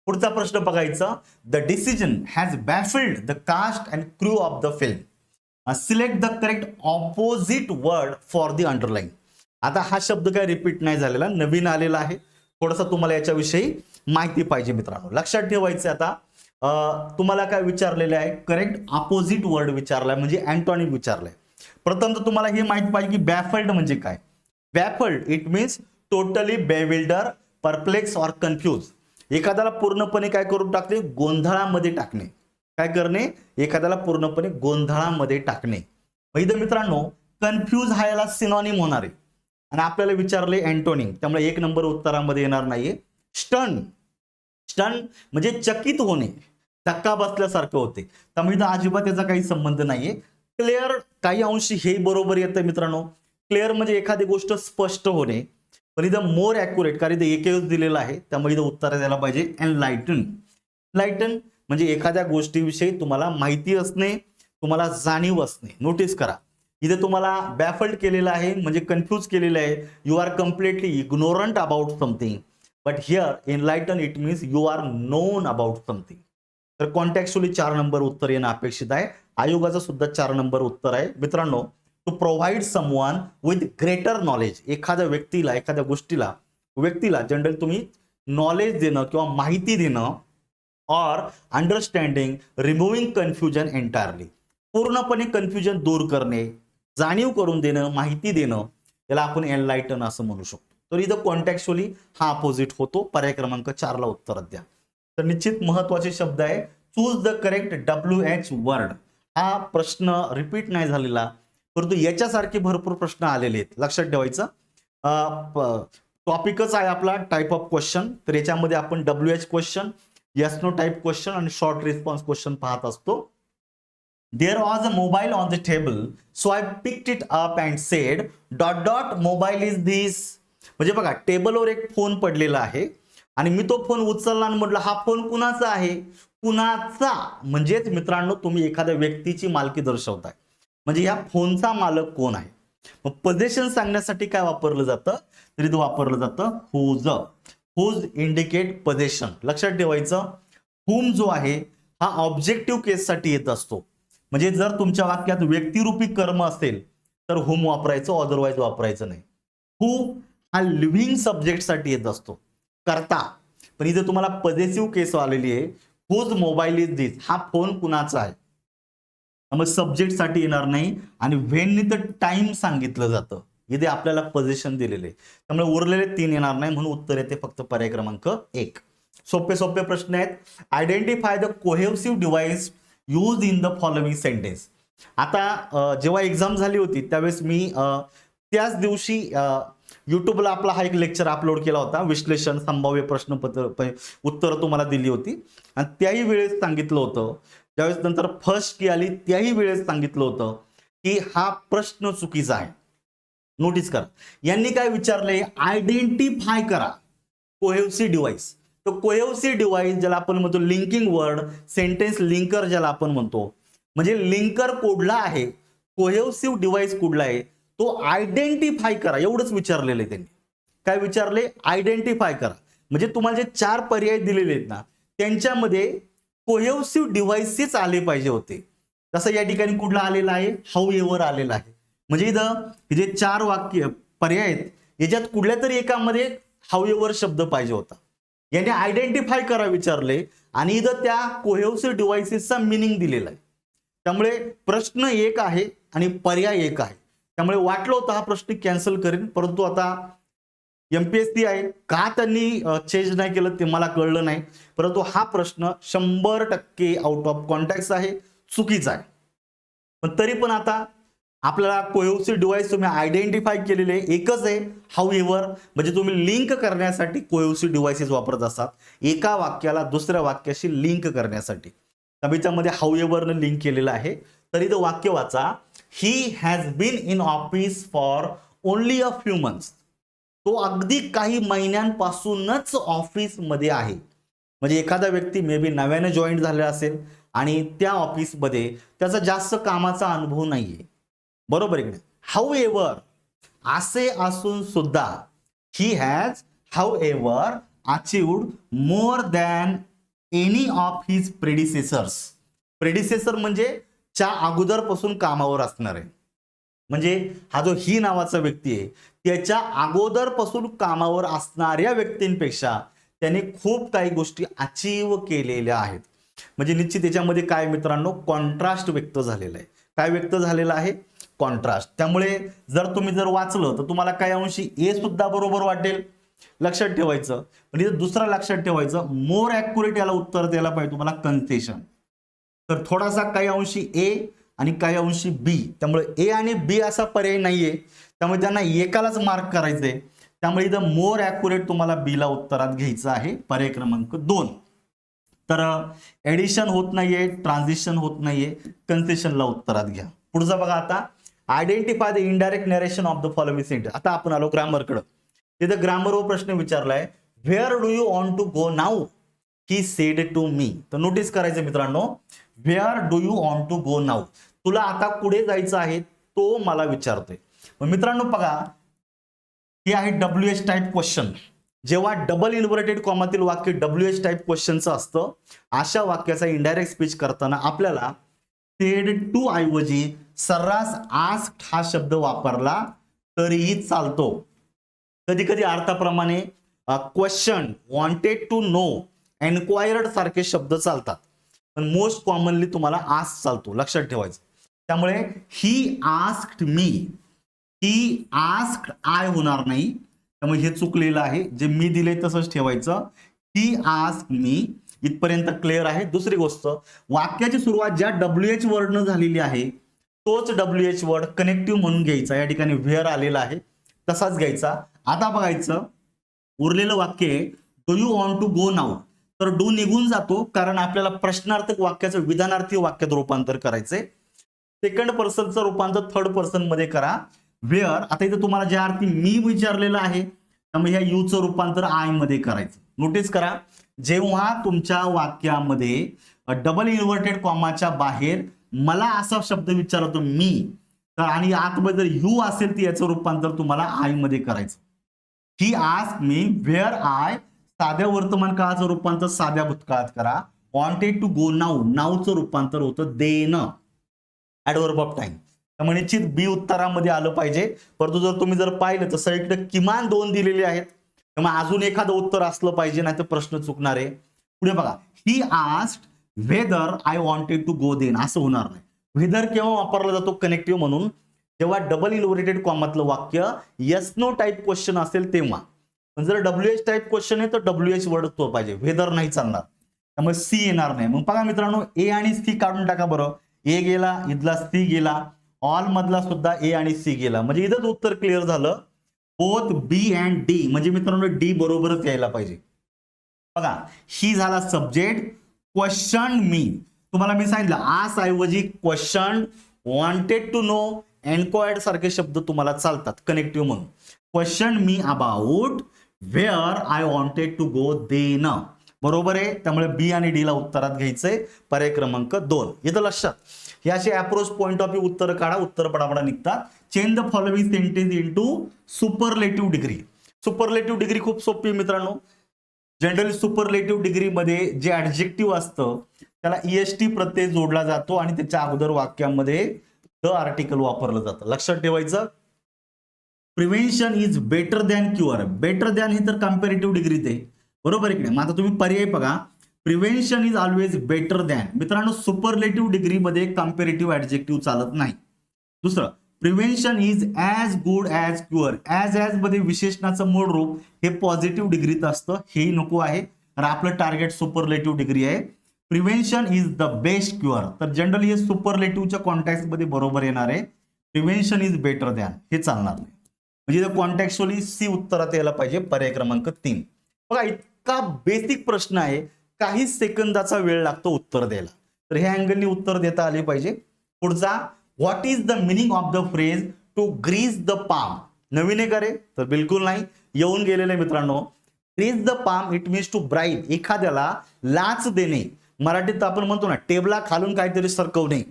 पुढचा प्रश्न बघायचा, the decision has baffled the cast and crew of the film. Select the correct opposite word for the underline. आता हा शब्द काय रिपीट नाही झालेला, नवीन आलेला आहे. थोडासा तुम्हाला याच्याविषयी माहिती पाहिजे मित्रांनो. लक्षात ठेवायचं, आता तुम्हाला काय विचारलेलं आहे, करेक्ट ऑपोजिट वर्ड विचारलाय, म्हणजे अँटॉनिम विचारलाय. प्रथम तर तुम्हाला हे माहिती पाहिजे की बॅफल्ड म्हणजे काय. Baffled it means totally bewilder, perplex or confuse. एखाद्याला पूर्णपणे काय करून टाकणे, गोंधळामध्ये टाकणे. काय करणे, एखाद्याला पूर्णपणे गोंधळामध्ये टाकणे. इथं मित्रांनो कन्फ्यूज हा याला सिनॉनिम होणार आहे आणि आपल्याला विचारले अँटोनिम, त्यामुळे 1 नंबर उत्तरामध्ये येणार नाहीये. स्टन, स्टन म्हणजे चकित होणे, धक्का बसल्यासारखं होते, त्यामुळे इथं अजिबात याचा काही संबंध नाहीये. क्लिअर काही अंशी हे बरोबर येतं मित्रांनो. क्लिअर म्हणजे एखादी गोष्ट स्पष्ट होणे, पण इथं मोर ॲक्युरेट, कारण इथं एकच दिलेलं आहे, त्यामुळे इथं उत्तर द्यायला पाहिजे एनलाइटन. एनलाइटन म्हणजे एखाद्या गोष्टीविषयी तुम्हाला माहिती असणे, तुम्हाला जाणीव असणे. नोटीस करा, इथे तुम्हाला बॅफल्ड केलेलं आहे म्हणजे कन्फ्यूज केलेलं आहे. You are completely ignorant about something, but here enlighten it means you are known about something. तर कॉन्टॅक्च्युअली 4 नंबर उत्तर येणं अपेक्षित आहे. आयोगाचं सुद्धा 4 नंबर उत्तर आहे मित्रांनो. To provide someone with greater knowledge, एखाद्या व्यक्तीला एखाद्या गोष्टीला व्यक्तीला जनरल तुम्ही नॉलेज देणं किंवा माहिती देणं, or understanding removing confusion entirely, पूर्णपणे कन्फ्युजन दूर करणे, जाणीव करून देणं, माहिती देणं, याला आपण एनलाइटन असं म्हणू शकतो. तर इथं कॉन्टॅक्च्युअली हा अपोजिट होतो. पर्याय क्रमांक 4 ला उत्तर द्या. तर निश्चित महत्वाचे शब्द आहे. Choose the correct WH word. हा प्रश्न रिपीट नाही झालेला, परंतु याच्यासारखे भरपूर प्रश्न आलेले आहेत. लक्षात ठेवायचं. टॉपिकच आहे आपला टाइप ऑफ क्वेश्चन, तर याच्यामध्ये आपण WH question, yes no type question आणि शॉर्ट रिस्पॉन्स क्वेश्चन पाहत असतो. There was a mobile on the table, so I picked it up and said, ... mobile is this. म्हणजे बघा, टेबलवर एक फोन पडलेला आहे आणि मी तो फोन उचलला आणि म्हटलं हा फोन कुणाचा आहे. कुणाचा म्हणजेच मित्रांनो तुम्ही एखाद्या व्यक्तीची मालकी दर्शवताय, म्हणजे या फोनचा मालक कोण आहे. मग पोझिशन सांगण्यासाठी काय वापरलं जातं, तरी तो वापरलं जातं हुज. Whose indicate position. लक्षात ठेवायचं, हुम जो आहे हा ऑब्जेक्टिव्ह केससाठी येत असतो. म्हणजे जर तुमच्या वाक्यात व्यक्तिरूपी कर्म असेल तर हुम वापरायचं, अदरवाईज वापरायचं नाही. हु हा लिव्हिंग सब्जेक्ट साठी येत असतो, करता. पण इथे तुम्हाला पॉझिटिव्ह केस आलेली आहे. हुज मोबाईल इज दिस, हा फोन कुणाचा आहे, मग सब्जेक्ट साठी येणार नाही. आणि व्हेन तर टाइम सांगितलं जातं, इथे आपल्याला पोझिशन दिलेले, त्यामुळे उरलेले 3 येणार नाही, म्हणून उत्तर येते फक्त पर्याय क्रमांक 1. सोपे सोपे प्रश्न आहेत. Identify the cohesive device use in the following sentence. आता जेव्हा एक्झाम झाली होती त्यावेळेस मी त्याच दिवशी यूट्यूबला आपला हा एक लेक्चर अपलोड केला होता, विश्लेषण संभाव्य प्रश्नपत्र उत्तर तुम्हाला दिली होती, आणि त्याही वेळेस सांगितलं होतं, ज्यावेळेस नंतर फर्स्ट की आली त्याही वेळेस सांगितलं होतं की हा प्रश्न चुकीचा आहे. नोटीस करा, यांनी काय विचारले, आयडेंटिफाय करा कोहेसिव्ह डिव्हाइस. तर कोहेसिव्ह डिव्हाइस ज्याला आपण म्हणतो लिंकिंग वर्ड, सेंटेन्स लिंकर ज्याला आपण म्हणतो, म्हणजे लिंकर कुठला आहे, कोहेसिव्ह डिव्हाइस कुठला आहे, तो आयडेंटिफाय करा एवढंच विचारलेलं आहे त्यांनी. काय विचारले, आयडेंटिफाय करा. म्हणजे तुम्हाला जे 4 पर्याय दिलेले आहेत ना, त्यांच्यामध्ये कोहेसिव्ह डिव्हाइसेस आले पाहिजे होते. तसं या ठिकाणी कुठला आलेला आहे, हाऊ एव्हर आलेला आहे. म्हणजे इथं जे 4 वाक्य पर्याय आहेत याच्यात कुठल्या तरी एकामध्ये हाऊ एव्हर शब्द पाहिजे होता. याने आयडेंटिफाय करा विचारले आणि इथं त्या कोहेसिव्ह डिव्हाइसेसचा मिनिंग दिलेला आहे. त्यामुळे प्रश्न 1 आहे आणि पर्याय 1 आहे. त्यामुळे वाटलं होतं हा प्रश्न कॅन्सल करेन, परंतु आता एमपीएससी आहे, का त्यांनी चेंज नाही केलं ते मला कळलं नाही, परंतु हा प्रश्न 100% आउट ऑफ कॉन्टेक्स्ट आहे, चुकीचा आहे. पण तरी पण आता आपल्याला कोहेसिव्ह डिव्हाइस तुम्ही आयडेंटिफाय केलेले एकच आहे, हाऊ एव्हर, म्हणजे तुम्ही लिंक करण्यासाठी कोहेसिव्ह डिव्हाइसेस वापरत असतात, एका वाक्याला दुसऱ्या वाक्याशी लिंक करण्यासाठी. त्यामध्ये हाऊ एव्हरनं लिंक केलेलं आहे. तरी तो वाक्य वाचा, he has been in office for only a few months. तो अगदी काही महिन्यांपासूनच ऑफिसमध्ये आहे. म्हणजे एखादा व्यक्ती मे बी नव्याने जॉईन झालेला असेल आणि त्या ऑफिसमध्ये त्याचा जास्त कामाचा अनुभव नाहीये, बरोबर आहे की नाही. हाऊ एव्हर असे असून सुद्धा he has how ever achieved more than any of his predecessors. Predecessor म्हणजे च्या अगोदरपासून कामावर असणार आहे. म्हणजे हा जो ही नावाचा व्यक्ती आहे त्याच्या अगोदरपासून कामावर असणाऱ्या व्यक्तींपेक्षा त्याने खूप काही गोष्टी अचीव केलेल्या आहेत. म्हणजे निश्चित त्याच्यामध्ये काय मित्रांनो, कॉन्ट्रास्ट व्यक्त झालेला आहे. काय व्यक्त झालेला आहे, कॉन्ट्रास्ट. त्यामुळे जर वाचलं तर तुम्हाला काही अंशी ए सुद्धा बरोबर वाटेल, लक्षात ठेवायचं. पण इथं दुसरा लक्षात ठेवायचं, मोर ॲक्युरेट याला उत्तर द्यायला पाहिजे तुम्हाला कन्सेशन. तर थोडासा काही अंशी ए आणि काही अंशी बी, त्यामुळे ए आणि बी असा पर्याय नाहीये, त्यामुळे त्यांना एकालाच मार्क करायचंय. त्यामुळे इथं मोर ॲक्युरेट तुम्हाला बी ला उत्तरात घ्यायचं आहे, पर्याय क्रमांक 2. तर एडिशन होत नाहीये, ट्रान्झिशन होत नाहीये, कन्सेशनला उत्तरात घ्या. पुढचा बघा आता, identify the indirect narration of the following sentence. आता आपण आलो ग्रामरकडे. तिथं ग्रामरवर प्रश्न विचारलाय, where do you want to go now, he said to me. तर नोटीस करायचं मित्रांनो, where do you want to go now, तुला आता कुठे जायचं आहे तो मला विचारतोय. मित्रांनो बघा, हे आहे WH टाईप क्वेश्चन. जेव्हा डबल इन्व्हर्टेड कॉमातील वाक्य WH टाईप क्वेश्चनचं असतं, अशा वाक्याचा इनडायरेक्ट स्पीच करताना आपल्याला सेड टू ऐवजी सर्रास आस्क्ड हा शब्द वापरला तरीही चालतो. कधी कधी अर्थाप्रमाणे question, wanted to know, enquired सारखे शब्द चालतात, पण मोस्ट कॉमनली तुम्हाला आस्क चालतो, लक्षात ठेवायचं. त्यामुळे he asked me, he asked I होणार नाही, त्यामुळे हे चुकलेलं आहे. जे मी दिले तसंच ठेवायचं, ही आस्क्ड मी. इथपर्यंत क्लिअर आहे. दुसरी गोष्ट, वाक्याची सुरुवात ज्या WH वर्डनं झालेली आहे तोच WH वर्ड कनेक्टिव्ह म्हणून घ्यायचा. या ठिकाणी व्हेअर आलेला आहे तसाच घ्यायचा. आता बघायचं उरलेलं वाक्य आहे, do you want to go now. तर डू निघून जातो, कारण आपल्याला प्रश्नार्थक वाक्याचं विधानार्थी वाक्यात रूपांतर करायचंय. सेकंड पर्सनचं रूपांतर थर्ड पर्सन मध्ये करा. वेअर, आता इथे तुम्हाला ज्या अर्थी मी विचारलेलं आहे त्यामुळे ह्या यूचं रूपांतर आय मध्ये करायचं. नोटीस करा, जेव्हा तुमच्या वाक्यामध्ये डबल इन्व्हर्टेड कॉमाच्या बाहेर मला असा शब्द विचारतो मी, तर आणि आतमध्ये जर यू असेल तर याचं रूपांतर तुम्हाला आय मध्ये करायचं. He ask me wear I, साध्या वर्तमान काळाचं रूपांतर साध्या भूतकाळात करा. वॉन्टेड टू गो नाऊ, नाऊचं रूपांतर होतं देन, ऍडव्हर्ब ऑफ टाइम. त्यामुळे निश्चित बी उत्तरामध्ये आलं पाहिजे. परंतु जर तुम्ही पाहिलं तर सगळीकडे किमान 2 दिलेले आहेत, त्यामुळे अजून एखादं उत्तर असलं पाहिजे, नाही तर प्रश्न चुकणार आहे. पुढे बघा, he asked whether I wanted to go then, असं होणार नाही. वेदर केव्हा वापरला जातो कनेक्टिव्ह म्हणून, जेव्हा डबल इनव्हर्टेड कॉमातलं वाक्य येस नो टाईप क्वेश्चन असेल तेव्हा. पण जर WH टाईप क्वेश्चन आहे तर WH वर्ड तो पाहिजे, वेदर नाही चालणार, त्यामुळे सी येणार नाही. मग बघा मित्रांनो, ए आणि सी काढून टाका बरं. ए गेला, इथला सी गेला, ऑल मधला सुद्धा ए आणि सी गेला, म्हणजे इथंच उत्तर क्लिअर झालं. बोथ बी अँड डी, म्हणजे मित्रांनो डी बरोबरच यायला पाहिजे. बघा, ही झाला सब्जेक्ट. क्वेश्चन मी, तुम्हाला मी सांगितलं आस ऐवजी question, wanted to know, enquired सारखे शब्द तुम्हाला चालतात कनेक्टिव्ह म्हणून. Question me about where I wanted to go then, बरोबर आहे. त्यामुळे बी आणि डी ला उत्तरात घ्यायचंय. पर्याय क्रमांक 2. येतं लक्षात. हे असे अप्रोच पॉइंट ऑफ व्ह्यू उत्तर काढा, उत्तर पडापडा निघतात. Change the following sentence into superlative degree. Superlative degree खूप सोपी आहे मित्रांनो. जनरली सुपरलेटिव्ह डिग्री मध्ये जे ऍडजेक्टिव्ह असतं त्याला EST प्रत्यय जोडला जातो आणि त्याच्या अगोदर वाक्यामध्ये द आर्टिकल वापरलं जातं. लक्षात ठेवायचं. Prevention is better than cure. Better than हे तर कम्पॅरेटिव्ह डिग्रीत आहे, बरोबर आहे की नाही. मग आता तुम्ही पर्याय बघा. Prevention is always better than. मित्रांनो, सुपरलेटिव्ह डिग्री मध्ये कम्पॅरेटिव्ह ऍडजेक्टिव्ह चालत नाही. दुसरं, prevention is as good as cure. As मध्ये विशेषणाचं मूळ रूप हे पॉझिटिव्ह डिग्रीत असतं, हेही नको आहे. तर आपलं टार्गेट सुपरलेटिव्ह डिग्री आहे. Prevention is the best cure, तर जनरली हे सुपरलेटिव्हच्या कॉन्टॅक्ट मध्ये बरोबर येणार आहे. प्रिव्हेन्शन इज बेटर दॅन हे चालणार नाही, म्हणजे कॉन्टॅक्च्युअली सी उत्तरात यायला पाहिजे. पर्याय क्रमांक 3. बघा, इतका बेसिक प्रश्न आहे, काही सेकंदाचा वेळ लागतो उत्तर द्यायला, तर ह्या अँगलनी उत्तर देता आले पाहिजे. पुढचा, what is the meaning of the phrase to grease the palm. नवीन आहे का रे? तर बिलकुल नाही, येऊन गेलेले मित्रांनो. Grease the palm it means to bribe, एखाद्याला लाच देणे. मराठीत आपण म्हणतो ना, टेबला खालून काहीतरी सरकवणे,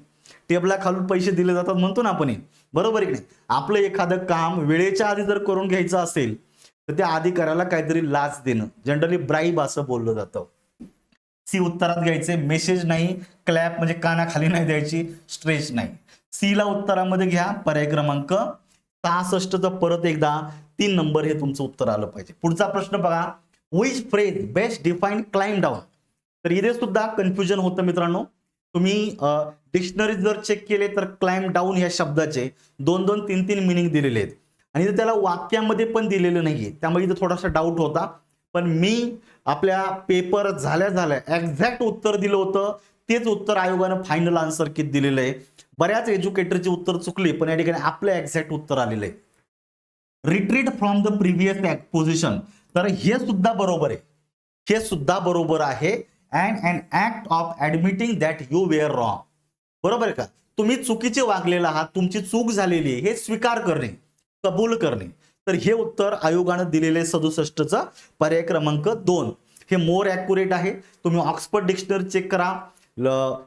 टेबला खालून पैसे दिले जातात म्हणतो ना आपण, बरोबर आहे की नाही. आपलं एखादं काम वेळेच्या आधी जर करून घ्यायचं असेल तर त्या अधिकाऱ्याला काहीतरी लाच देणं, जनरली ब्राईब असं बोललं जातं. सी उत्तरात घ्यायचे. मेसेज नाही, क्लॅप म्हणजे कानाखाली नाही द्यायची, स्ट्रेच नाही. सी ला उत्तरामध्ये घ्या. पर्याय क्रमांक 66चा परत एकदा 3 नंबर हे तुमचं उत्तर आलं पाहिजे. पुढचा प्रश्न बघा. Which phrase best define climb down. तर इथे सुद्धा कन्फ्युजन होतं मित्रांनो. तुम्ही डिक्शनरी जर चेक केले तर क्लाइंब डाऊन या शब्दाचे 2-2, 3-3 मिनिंग दिलेले आहेत आणि त्याला वाक्यामध्ये पण दिलेलं नाहीये, त्यामुळे इथे थोडासा डाऊट होता. पण मी आपल्या पेपर झाल्या एक्झॅक्ट उत्तर दिलं होतं, तेच उत्तर आयोगानं फायनल आन्सर किट दिलेलं आहे. बऱ्याच एज्युकेटरची उत्तर चुकली, पण या ठिकाणी आपलं एक्झॅक्ट उत्तर आलेलं आहे. Retreat from the previous position, तर हे सुद्धा बरोबर आहे, हे सुद्धा बरोबर आहे. And an act of admitting that you were wrong. बरोबर आहे का? तुम्ही चुकीचे वागलेला आहात, तुमची चूक झालेली आहे हे स्वीकार करणे, कबूल करणे. तर हे उत्तर आयोगानं दिलेले 67चा पर्याय क्रमांक 2 हे मोर ॲक्युरेट आहे. तुम्ही ऑक्सफर्ड डिक्शनरी चेक करा,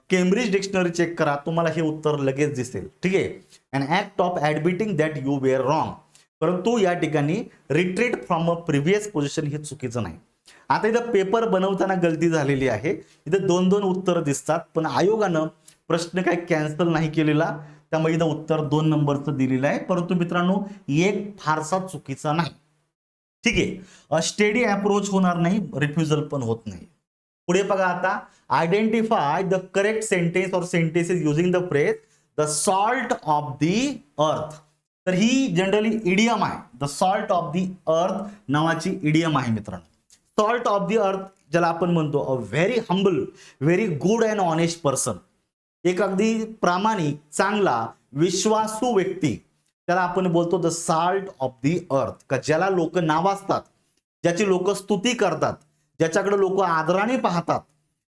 केम्ब्रिज डिक्शनरी चेक करा, तुम्हाला हे उत्तर लगेच दिसेल. ठीक आहे. An act of admitting that you were wrong. परंतु या ठिकाणी retreat from a previous position हे चुकीचं नाही. आता इथं पेपर बनवताना गलती झालेली आहे, इथं 2-2 उत्तर दिसतात, पण आयोगानं प्रश्न काही कॅन्सल नाही केलेला, त्यामुळे इथं उत्तर 2 नंबरचं दिलेलं आहे. परंतु मित्रांनो, एक फारसा चुकीचा नाही. ठीक आहे. स्टेडी अप्रोच होणार नाही, रिफ्युजल पण होत नाही. पुढे बघा आता. आयडेंटिफाय द करेक्ट सेंटेन्स और sentences using the phrase the salt of the अर्थ. तर ही जनरली इडियम आहे. द सॉल्ट ऑफ द अर्थ नावाची इडियम आहे मित्रांनो. सॉल्ट ऑफ द अर्थ ज्याला आपण म्हणतो a very humble, very good and honest person, एक अगदी प्रामाणिक, चांगला, विश्वासू व्यक्ती, त्याला आपण बोलतो द सॉल्ट ऑफ द अर्थ. का ज्याला लोक नावाजतात, ज्याची लोक स्तुती करतात, ज्याच्याकडे लोक आदराने पाहतात,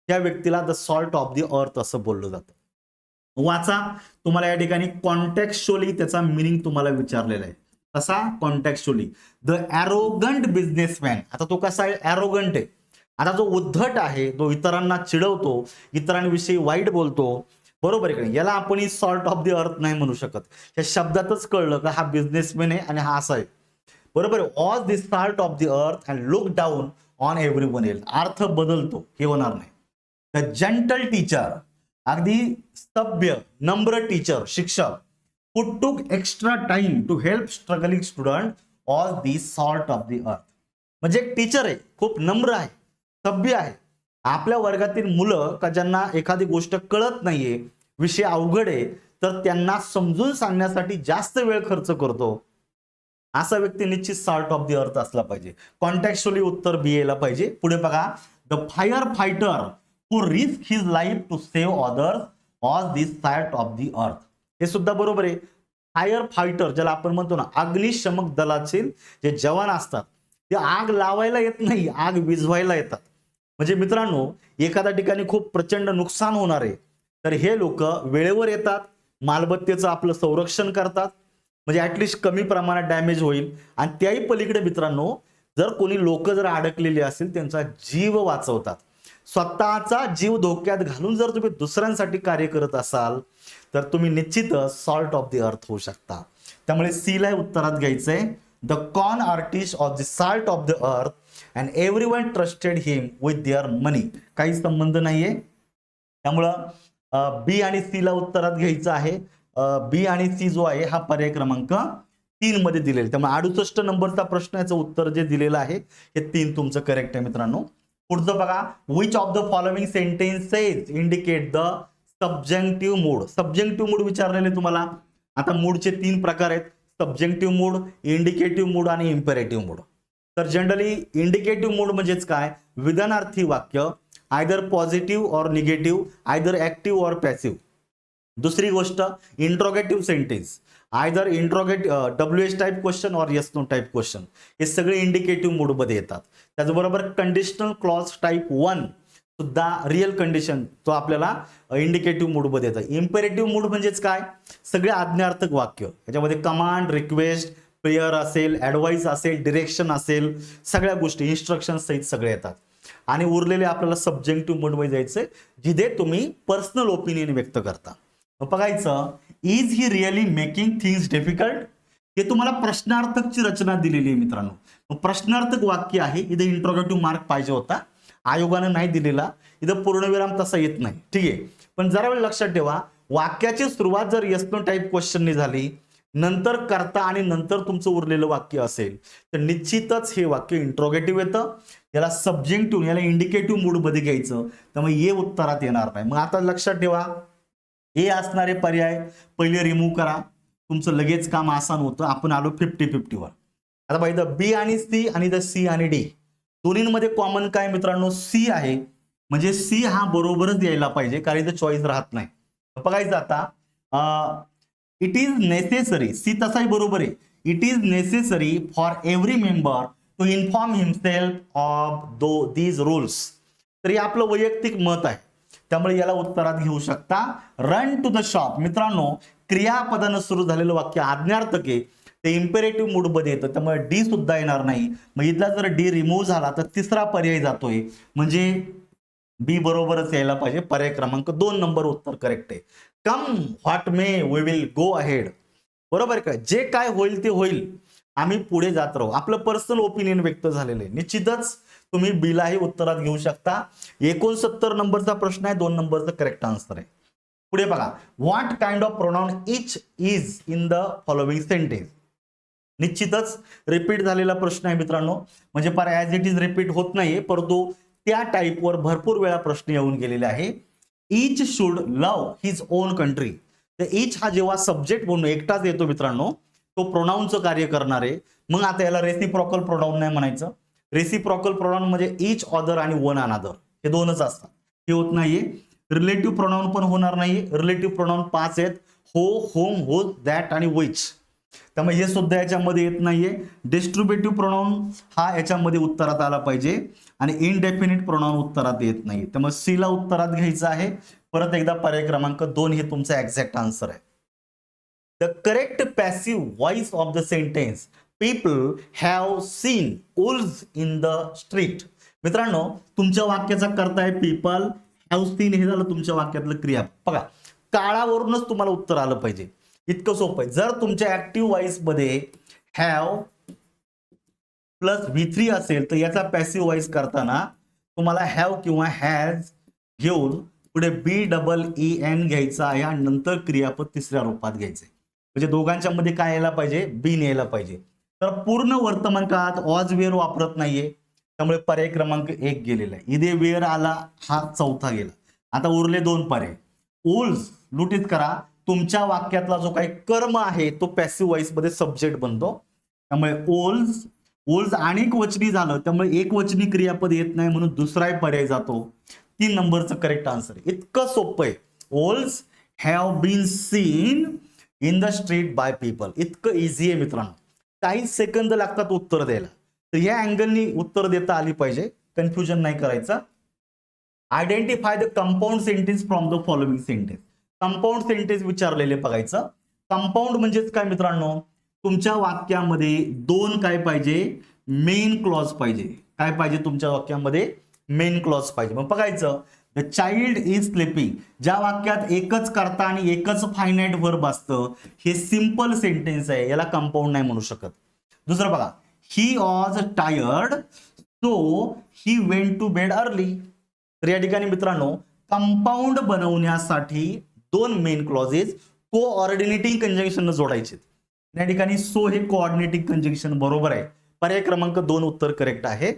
त्या व्यक्तीला द सॉल्ट ऑफ द अर्थ असं बोललं जातं. वाचा. तुम्हाला या ठिकाणी कॉन्टेक्स्चुअली त्याचा मिनिंग तुम्हाला विचारलेला आहे. कसा? कॉन्टेक्स्चुअली. The arrogant businessman. आता तो कसा आहे? ॲरोगंट आहे. आता जो उद्धट आहे, तो इतरांना चिडवतो, इतरांविषयी वाईट बोलतो, बरोबर आहे का? याला आपण सॉल्ट ऑफ द अर्थ नाही म्हणू शकत. या शब्दातच कळलं का हा बिझनेसमॅन आहे आणि हा असा आहे, बरोबर आहे. All this salt of the अर्थ and look down on everyone else. अर्थ बदलतो, हे होणार नाही. द जंटल टीचर, अगदी सभ्य, नम्र टीचर, शिक्षक, who took extra time to help struggling student, all these salt of the earth. म्हणजे एक टीचर आहे, खूप नम्र आहे, सभ्य आहे. आपल्या वर्गातील मुलं का ज्यांना एखादी गोष्ट कळत नाहीये, विषय अवघड आहे, तर त्यांना समजून सांगण्यासाठी जास्त वेळ खर्च करतो, असा व्यक्ती निश्चित सॉल्ट ऑफ द अर्थ असला पाहिजे. कॉन्टेक्स्चुअली उत्तर बी यायला पाहिजे. पुढे बघा, the fire fighter who risk his life to save others was this salt of the earth. हे सुद्धा बरोबर आहे. फायर फायटर ज्याला आपण म्हणतो ना, अग्निशमक दलाचे जे जवान असतात ते आग लावायला येत नाही, आग विझवायला येतात. म्हणजे मित्रांनो, एखाद्या ठिकाणी खूप प्रचंड नुकसान होणार आहे तर हे लोक वेळेवर येतात, मालमत्तेचं आपलं संरक्षण करतात, म्हणजे ऍटलिस्ट कमी प्रमाणात डॅमेज होईल. आणि त्याही पलीकडे मित्रांनो, जर कोणी लोक जर अडकलेली असेल त्यांचा जीव वाचवतात. स्वतःचा जीव धोक्यात घालून जर तुम्ही दुसऱ्यांसाठी कार्य करत असाल तर तुम्ही निश्चितच सॉल्ट ऑफ द अर्थ होऊ शकता. त्यामुळे सी ला उत्तरात घ्यायचंय, the corn artist of the salt of the अर्थ and everyone trusted him with their मनी. काही संबंध नाहीये. त्यामुळं बी आणि सी ला उत्तरात घ्यायचं आहे. बी आणि सी जो आहे हा पर्याय क्रमांक 3 मध्ये दिलेला. त्यामुळे 68 नंबरचा प्रश्न याचं उत्तर जे दिलेलं आहे हे 3 तुमचं करेक्ट आहे मित्रांनो. पुढचं बघा, which of the following sentences indicate the subjective mood. Subjective mood विचारलेले तुम्हाला. आता मूडचे 3 प्रकार आहेत, सब्जेक्टिव्ह मूड, इंडिकेटिव्ह मूड आणि इम्पेरेटिव्ह मूड. तर जनरली इंडिकेटिव्ह मूड म्हणजेच काय, विधानार्थी वाक्य, आयदर पॉझिटिव्ह और निगेटिव्ह, आयदर ऍक्टिव्ह और पॅसिव्ह. दुसरी गोष्ट interrogative sentence, either WH type question और येस नो टाईप क्वेश्चन, हे सगळे इंडिकेटिव्ह मूड मध्ये येतात. त्याचबरोबर कंडिशनल क्लॉज टाईप 1 सुद्धा रिअल कंडिशन तो आपल्याला इंडिकेटिव्ह मूड मध्ये येतात. इम्पेरेटिव्ह मूड म्हणजेच काय, सगळे आज्ञार्थक वाक्य, याच्यामध्ये कमांड, रिक्वेस्ट, प्रेयर असेल, ऍडवाइस असेल, डिरेक्शन असेल, सगळ्या गोष्टी इन्स्ट्रक्शन सहित सगळे येतात. आणि उरलेले आपल्याला सब्जेक्टिव्ह मूड मध्ये जायचंय, जिथे तुम्ही पर्सनल ओपिनियन व्यक्त करता. बघायचं, is he really making things difficult. हे तुम्हाला प्रश्नार्थकची रचना दिलेली आहे मित्रांनो. प्रश्नार्थक वाक्य आहे, इथे इंट्रोगेटिव्ह मार्क पाहिजे होता, आयोगानं नाही दिलेला. इथं पूर्णविराम तसा येत नाही, ठीक आहे. पण जरा वेळ लक्षात ठेवा, वाक्याची सुरुवात जर येस नो टाईप क्वेश्चनने झाली, नंतर करता आणि नंतर तुमचं उरलेलं वाक्य असेल तर निश्चितच हे वाक्य इंट्रोगेटिव्ह येतं. याला सब्जेक्टिव्ह, याला इंडिकेटिव्ह मूड मध्ये घ्यायचं, त्यामुळे हे उत्तरात येणार नाही. मग आता लक्षात ठेवा, हे असणारे पर्याय पहिले रिमूव्ह करा, तुमचं लगेच काम आसान होतं. आपण आलो 50-50 वर. आता पाहिजे बी आणि सी आणि द सी आणि डी दोन्हीमध्ये कॉमन काय मित्रांनो, सी आहे. म्हणजे सी हा बरोबरच यायला पाहिजे, कारण इथं चॉईस राहत नाही. बघायचं आता, इट इज नेसेसरी, सी तसाही बरोबर आहे. It is necessary for every member to inform himself of these rules. तर हे आपलं वैयक्तिक मत आहे, त्यामुळे याला उत्तरात घेऊ शकता. Run to the shop. मित्रांनो, क्रियापदानं सुरू झालेलं वाक्य आज्ञार्थक आहे, ते इम्पेरेटिव्ह मूड मध्ये येतं, त्यामुळे डी सुद्धा येणार नाही. मग इथला जर डी रिमूव्ह झाला तर तिसरा पर्याय जातोय, म्हणजे बी बरोबरच यायला पाहिजे. पर्याय क्रमांक 2 नंबर उत्तर करेक्ट आहे. Come what may we will go ahead. बरोबर का, जे काय होईल ते होईल, आम्ही पुढे जात राहू. आपलं पर्सनल ओपिनियन व्यक्त झालेलं आहे. निश्चितच तुम्ही बीलाही उत्तरात घेऊ शकता. 69 नंबरचा प्रश्न आहे, 2 नंबरचा करेक्ट आन्सर आहे. पुढे बघा, what kind of pronoun each is in the following sentence. निश्चितच रिपीट झालेला प्रश्न आहे मित्रांनो, म्हणजे पर ऍज इट इज रिपीट होत नाहीये, परंतु त्या टाईपवर भरपूर वेळा प्रश्न येऊन गेलेले आहे. Each should love his own country. तर इच हा जेव्हा सब्जेक्ट म्हणून एकटाच येतो मित्रांनो, तो प्रोनाऊनचं कार्य करणार आहे. मग आता याला रेसिप्रोकल प्रोनाऊन नाही म्हणायचं. रेसिप्रोकल प्रोनाऊन म्हणजे इच अदर आणि वन अनदर, हे दोनच असतात, हे होत नाहीये. रिलेटिव्ह प्रोनाऊन पण होणार नाहीये. रिलेटिव्ह प्रोनाऊन 5 आहेत, हो, होम, हो, दॅट आणि विच, त्यामुळे हे सुद्धा याच्यामध्ये येत नाहीये. डिस्ट्रीब्युटिव्ह प्रोनाऊन हा याच्यामध्ये उत्तरात आला पाहिजे, आणि इनडेफिनिट प्रोनाऊन उत्तरात येत नाही. त्यामुळे सी ला उत्तरात घ्यायचं आहे. परत एकदा पर्याय क्रमांक 2 हे तुमचा एक्झॅक्ट आन्सर आहे. The correct passive voice of the sentence, people have seen Wolves in the street. मित्रांनो, तुमच्या वाक्याचा करता आहे पीपल हॅव सीन, हे झालं तुमच्या वाक्यातलं क्रिया. बघा, काळावरूनच तुम्हाला उत्तर आलं पाहिजे, इतकं सोपं आहे. जर तुमच्या ऍक्टिव्ह व्हॉइस मध्ये हॅव प्लस V3 असेल तर याचा पॅसिव्ह व्हॉइस करताना तुम्हाला हॅव किंवा हॅज घेऊन पुढे BEEN घ्यायचा आहे, आणि नंतर क्रियापद तिसऱ्या रूपात घ्यायचे. म्हणजे दोघांच्या मध्ये काय यायला पाहिजे, बी यायला पाहिजे. तर पूर्ण वर्तमान काळात ऑज वेअर वापरत नाहीये, त्यामुळे पर्याय क्रमांक 1 गेलेला आहे. इथे वेअर आला, हा चौथा गेला. आता उरले 2 पर्याय. वुल्स लुटीत करा, तुमच्या वाक्यातला जो काही कर्म आहे तो पॅसिव्ह वॉइस मध्ये सब्जेक्ट बनतो. त्यामुळे ओल्स अनेक वचनी झालं, त्यामुळे एक वचनी क्रियापद येत नाही, म्हणून दुसरा पर्याय जातो. 3 नंबरचं करेक्ट आन्सर. इतकं सोपं आहे. Owls have been seen in the street by people. इतकं इझी आहे मित्रांनो. काही सेकंद लागतात उत्तर द्यायला, तर या अँगलनी उत्तर देता आली पाहिजे, कन्फ्युजन नाही करायचं. Identify the compound sentence from the following sentence. Compound sentence विचारलेले बघायचं. कंपाऊंड म्हणजेच काय मित्रांनो, तुमच्या वाक्यामध्ये 2 काय पाहिजे, मेन क्लॉज पाहिजे. काय पाहिजे तुमच्या वाक्यामध्ये, मेन क्लॉज पाहिजे. मग बघायचं, द चाइल्ड इज स्लीपिंग. ज्या वाक्यात एकच कर्ता आणि एकच फायनाइट वर्ब असतं, हे सिंपल सेंटेन्स आहे, याला कंपाऊंड नाही म्हणू शकत. दुसरं बघा, he was tired so he went to bed early. तर या ठिकाणी मित्रांनो कंपाऊंड बनवण्यासाठी 2 मेन क्लॉजेस कोऑर्डिनेटिंग कंजंक्शन जोडायचे. या ठिकाणी सो हे कोऑर्डिनेटिंग कंजंक्शन बरोबर आहे. पर्याय क्रमांक 2 उत्तर करेक्ट आहे.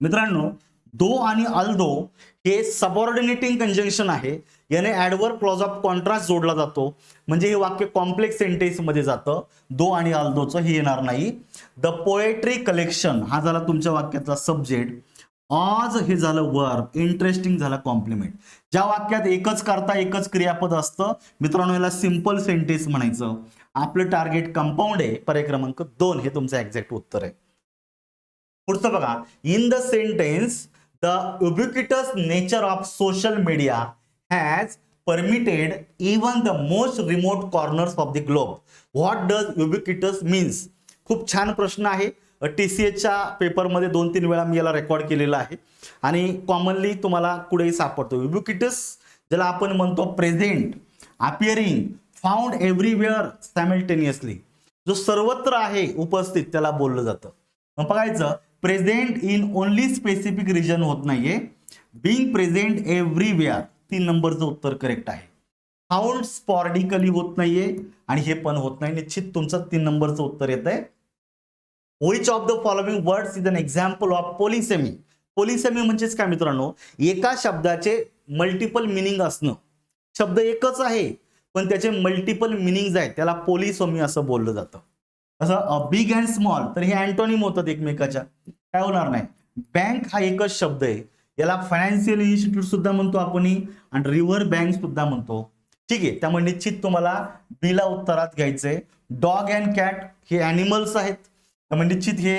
मित्रांनो दो आणि अल्दो हे सबऑर्डिनेटिंग कंजंक्शन आहे. याने ऍडवर्ब क्लॉज ऑफ कॉन्ट्रास्ट जोडला जातो, म्हणजे हे वाक्य कॉम्प्लेक्स सेंटेन्स मध्ये जातं. दो आणि अल्दोचं हे येणार नाही. द पोएट्री कलेक्शन हा झाला तुमच्या वाक्याचा सब्जेक्ट. आज हे झालं वर्ब. इंटरेस्टिंग झाला कॉम्प्लिमेंट. ज्या वाक्यात एकच कर्ता एकच क्रियापद असतं मित्रांनो, याला सिंपल सेंटेन्स म्हणायचं. आपलं टार्गेट कंपाऊंड आहे. पर्याय क्रमांक 2 हे तुमचं एक्झॅक्ट उत्तर आहे. पुढचं बघा, in the sentence the ubiquitous nature of social media has permitted even the most remote corners of the globe. What does ubiquitous means? खूप छान प्रश्न आहे. TCHच्या पेपरमध्ये 2-3 वेळा मी याला रेकॉर्ड केलेला आहे आणि कॉमनली तुम्हाला कुठेही सापडतो. ubiquitous ज्याला आपण म्हणतो present, appearing, found everywhere simultaneously, जो सर्वत्र आहे उपस्थित, त्याला बोललं जातं. मग बघायचं, present in only specific region होत नाहीये, बिंग प्रेझेंट एव्हरीवेअर. 3 नंबरचं उत्तर करेक्ट आहे. फाउंड स्पॉर्डिकली होत नाहीये आणि हे पण होत नाही. निश्चित तुमचं 3 नंबरचं उत्तर येत आहे. Which of the following words is an example of polysemy. Polysemy म्हणजेच काय मित्रांनो, एका शब्दाचे मल्टिपल मिनिंग असणं. शब्द एकच आहे पण त्याचे मल्टिपल मिनिंग्ज आहेत, त्याला पॉलिसेमी असं बोललं जातं. असं बिग अँड स्मॉल, तर हे अँटोनिम होतात एकमेकाच्या, काय होणार नाही. बँक हा एकच शब्द आहे, याला फायनान्शियल इन्स्टिट्यूट सुद्धा म्हणतो आपण आणि रिव्हर बँक सुद्धा म्हणतो. ठीक आहे, त्यामुळे निश्चित तुम्हाला बीला उत्तरात घ्यायचंय. डॉग अँड कॅट हे अॅनिमल्स आहेत, त्यामुळे निश्चित हे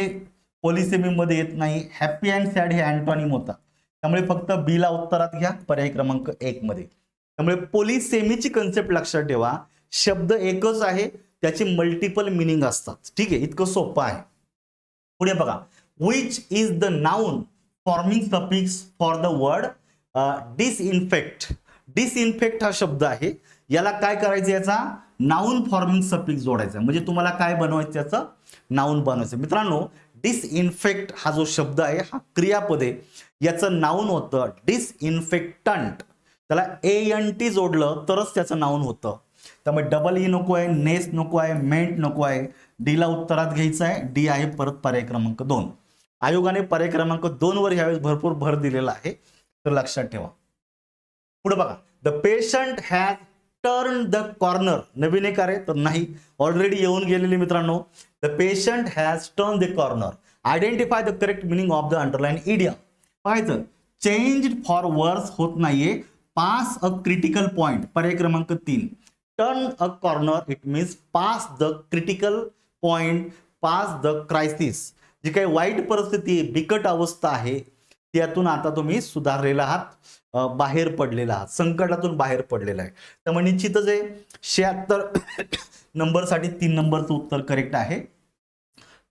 पॉलिसेमी मध्ये येत नाही. हॅपी अँड सॅड हे अँटोनिम होता, त्यामुळे फक्त बीला उत्तरात घ्या पर्याय क्रमांक 1 मध्ये. त्यामुळे पॉलिसेमीची कन्सेप्ट लक्षात ठेवा, शब्द एकच आहे, त्याचे मल्टिपल मिनिंग असतात. ठीक आहे, इतकं सोपं आहे. पुढे बघा, which is the noun forming suffix for the word disinfect. Disinfect हा शब्द आहे, याला काय करायचं, याचा नाउन फॉर्मिंग सफिक्स जोडायचा. म्हणजे तुम्हाला काय बनवायचं, याचं नाउन बनवायचं. मित्रांनो डिसइन्फेक्ट हा जो शब्द आहे हा क्रियापद आहे, याचं नाउन होतं डिसइन्फेक्टंट. त्याला ANT जोडलं तरच त्याचं नाउन होतं. त्यामुळे डबल ई नको आहे, नेस नको आहे, मेंट नको आहे. डीला उत्तरात घ्यायचं आहे. डी आहे परत पर्याय क्रमांक 2. आयोगाने पर्याय क्रमांक 2 वर यावेळेस भरपूर भर दिलेला आहे, तर लक्षात ठेवा. पुढे बघा, the patient has turn the corner. नवीन एक आहे तर नाही, ऑलरेडी येऊन गेलेले मित्रांनो. The patient has turn the corner. Identify the correct meaning of the underline idiom. पाहायचं, चेंज फॉर वर्स होत नाहीये, पास अ क्रिटिकल पॉइंट. पर्याय क्रमांक 3. Turn a corner it means pass the critical point, pass the crisis. जी काही वाईट परिस्थिती, बिकट अवस्था आहे, त्यातून आता तुम्ही सुधारलेला आहात, बाहेर पडलेला आहात, संकटातून बाहेर पडलेला आहे. त्यामुळे निश्चितच आहे 76 नंबरसाठी 3 नंबरचं उत्तर करेक्ट आहे.